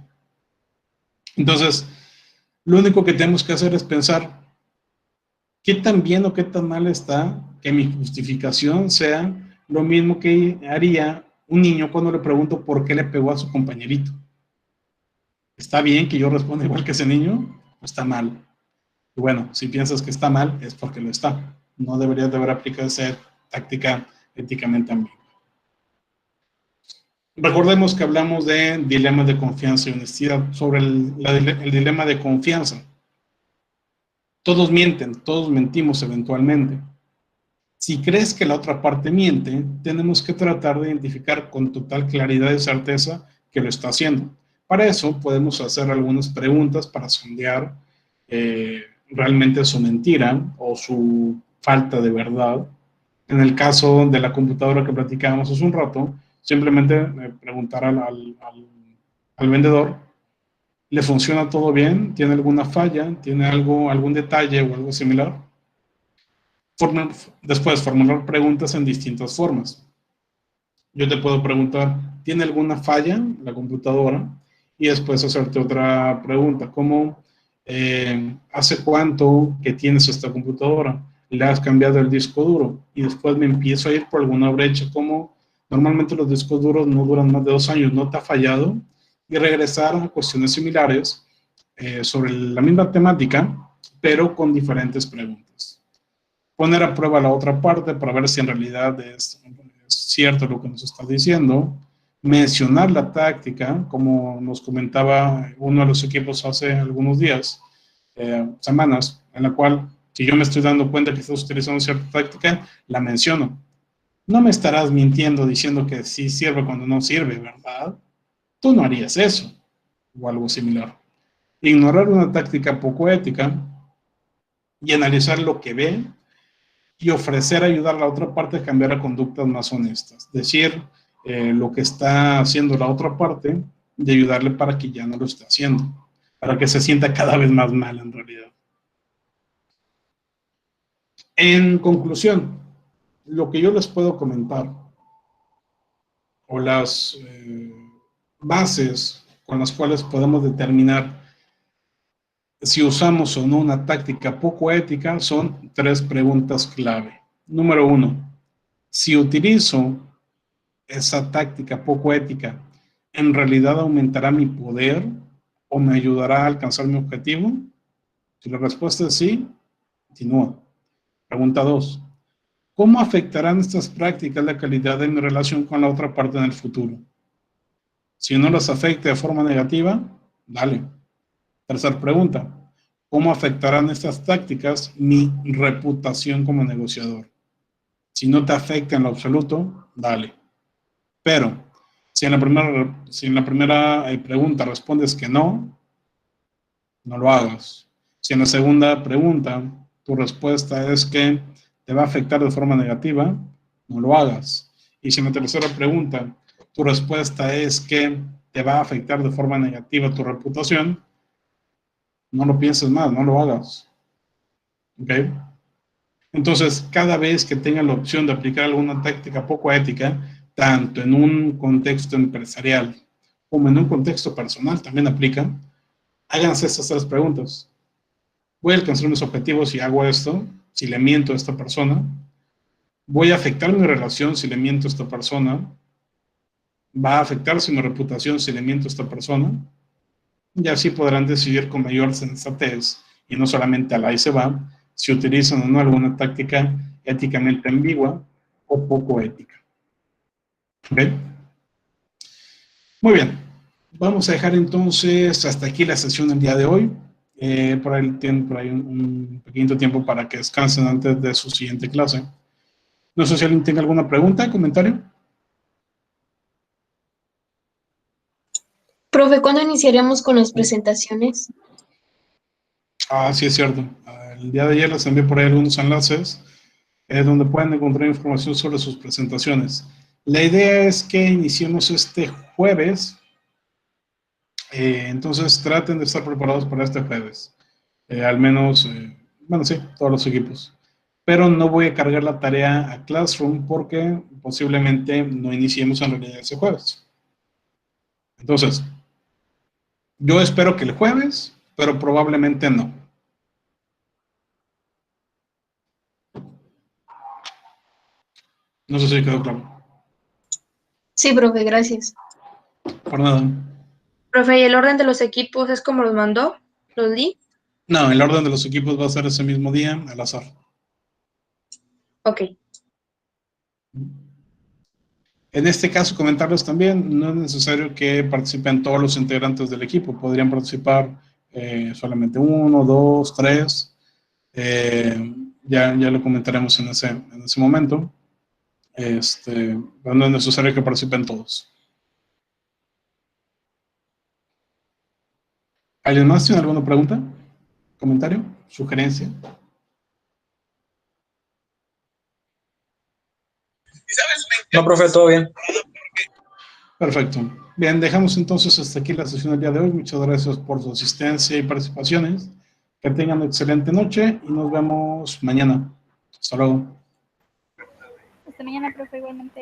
Entonces, lo único que tenemos que hacer es pensar qué tan bien o qué tan mal está que mi justificación sea lo mismo que haría un niño cuando le pregunto por qué le pegó a su compañerito. ¿Está bien que yo responda igual que ese niño? ¿O está mal? Y bueno, si piensas que está mal, es porque lo está. No deberías de haber aplicado esa táctica éticamente ambigua. Recordemos que hablamos de dilemas de confianza y honestidad. Sobre el dilema de confianza. Todos mienten, todos mentimos eventualmente. Si crees que la otra parte miente, tenemos que tratar de identificar con total claridad y certeza que lo está haciendo. Para eso podemos hacer algunas preguntas para sondear realmente su mentira o su falta de verdad. En el caso de la computadora que platicábamos hace un rato, simplemente preguntar al vendedor, ¿le funciona todo bien? ¿Tiene alguna falla? ¿Tiene algún detalle o algo similar? Después, formular preguntas en distintas formas. Yo te puedo preguntar, ¿tiene alguna falla la computadora? Y después hacerte otra pregunta, ¿cómo hace cuánto que tienes esta computadora? ¿Le has cambiado el disco duro? Y después me empiezo a ir por alguna brecha, como normalmente los discos duros no duran más de 2 años, ¿no te ha fallado? Y regresar a cuestiones similares sobre la misma temática, pero con diferentes preguntas. Poner a prueba la otra parte para ver si en realidad es cierto lo que nos está diciendo, mencionar la táctica, como nos comentaba uno de los equipos hace algunos días, semanas, en la cual si yo me estoy dando cuenta que estás utilizando cierta táctica, la menciono. No me estarás mintiendo diciendo que sí sirve cuando no sirve, ¿verdad? Tú no harías eso, o algo similar. Ignorar una táctica poco ética y analizar lo que ve y ofrecer ayudar a la otra parte a cambiar a conductas más honestas. Decir lo que está haciendo la otra parte y ayudarle para que ya no lo esté haciendo, para que se sienta cada vez más mal en realidad. En conclusión, lo que yo les puedo comentar o las bases con las cuales podemos determinar si usamos o no una táctica poco ética son 3 preguntas clave. Número 1, si utilizo esa táctica poco ética, ¿en realidad aumentará mi poder o me ayudará a alcanzar mi objetivo? Si la respuesta es sí, continúa. Pregunta 2, ¿cómo afectarán estas prácticas la calidad de mi relación con la otra parte en el futuro? Si no las afecta de forma negativa, dale. Tercera pregunta, ¿cómo afectarán estas tácticas mi reputación como negociador? Si no te afecta en lo absoluto, dale. Pero si en la primera pregunta respondes que no, no lo hagas. Si en la segunda pregunta tu respuesta es que te va a afectar de forma negativa, no lo hagas. Y si en la tercera pregunta tu respuesta es que te va a afectar de forma negativa tu reputación, no lo pienses más, no lo hagas. ¿Ok? Entonces, cada vez que tengan la opción de aplicar alguna táctica poco ética, tanto en un contexto empresarial como en un contexto personal, también aplica, háganse estas 3 preguntas. ¿Voy a alcanzar mis objetivos si hago esto? Si le miento a esta persona. ¿Voy a afectar mi relación si le miento a esta persona? ¿Va a afectarse mi reputación si le miento a esta persona? Y así podrán decidir con mayor sensatez, y no solamente al ahí se va, si utilizan o no alguna táctica éticamente ambigua o poco ética. ¿Ok? Muy bien. Vamos a dejar entonces hasta aquí la sesión del día de hoy. Por ahí tienen por ahí un pequeñito tiempo para que descansen antes de su siguiente clase. No sé si alguien tenga alguna pregunta, comentario. Profe, ¿cuándo iniciaremos con las presentaciones? Sí, es cierto. El día de ayer les envié por ahí algunos enlaces donde pueden encontrar información sobre sus presentaciones. La idea es que iniciemos este jueves, entonces traten de estar preparados para este jueves. Al menos, bueno, sí, todos los equipos. Pero no voy a cargar la tarea a Classroom porque posiblemente no iniciemos en realidad ese jueves. Entonces, Yo espero que el jueves, pero probablemente no. No sé si quedó claro. Sí, profe, gracias. Por nada. Profe, ¿y el orden de los equipos es como los mandó? ¿Los di? No, el orden de los equipos va a ser ese mismo día, al azar. Ok. En este caso, comentarles también, no es necesario que participen todos los integrantes del equipo. Podrían participar solamente 1, 2, 3. Ya lo comentaremos en ese momento. Pero no es necesario que participen todos. ¿Alguien más tiene alguna pregunta? ¿Comentario? ¿Sugerencia? No, profe, todo bien. Perfecto. Bien, dejamos entonces hasta aquí la sesión del día de hoy. Muchas gracias por su asistencia y participaciones. Que tengan una excelente noche y nos vemos mañana. Hasta luego. Hasta mañana, profe, igualmente.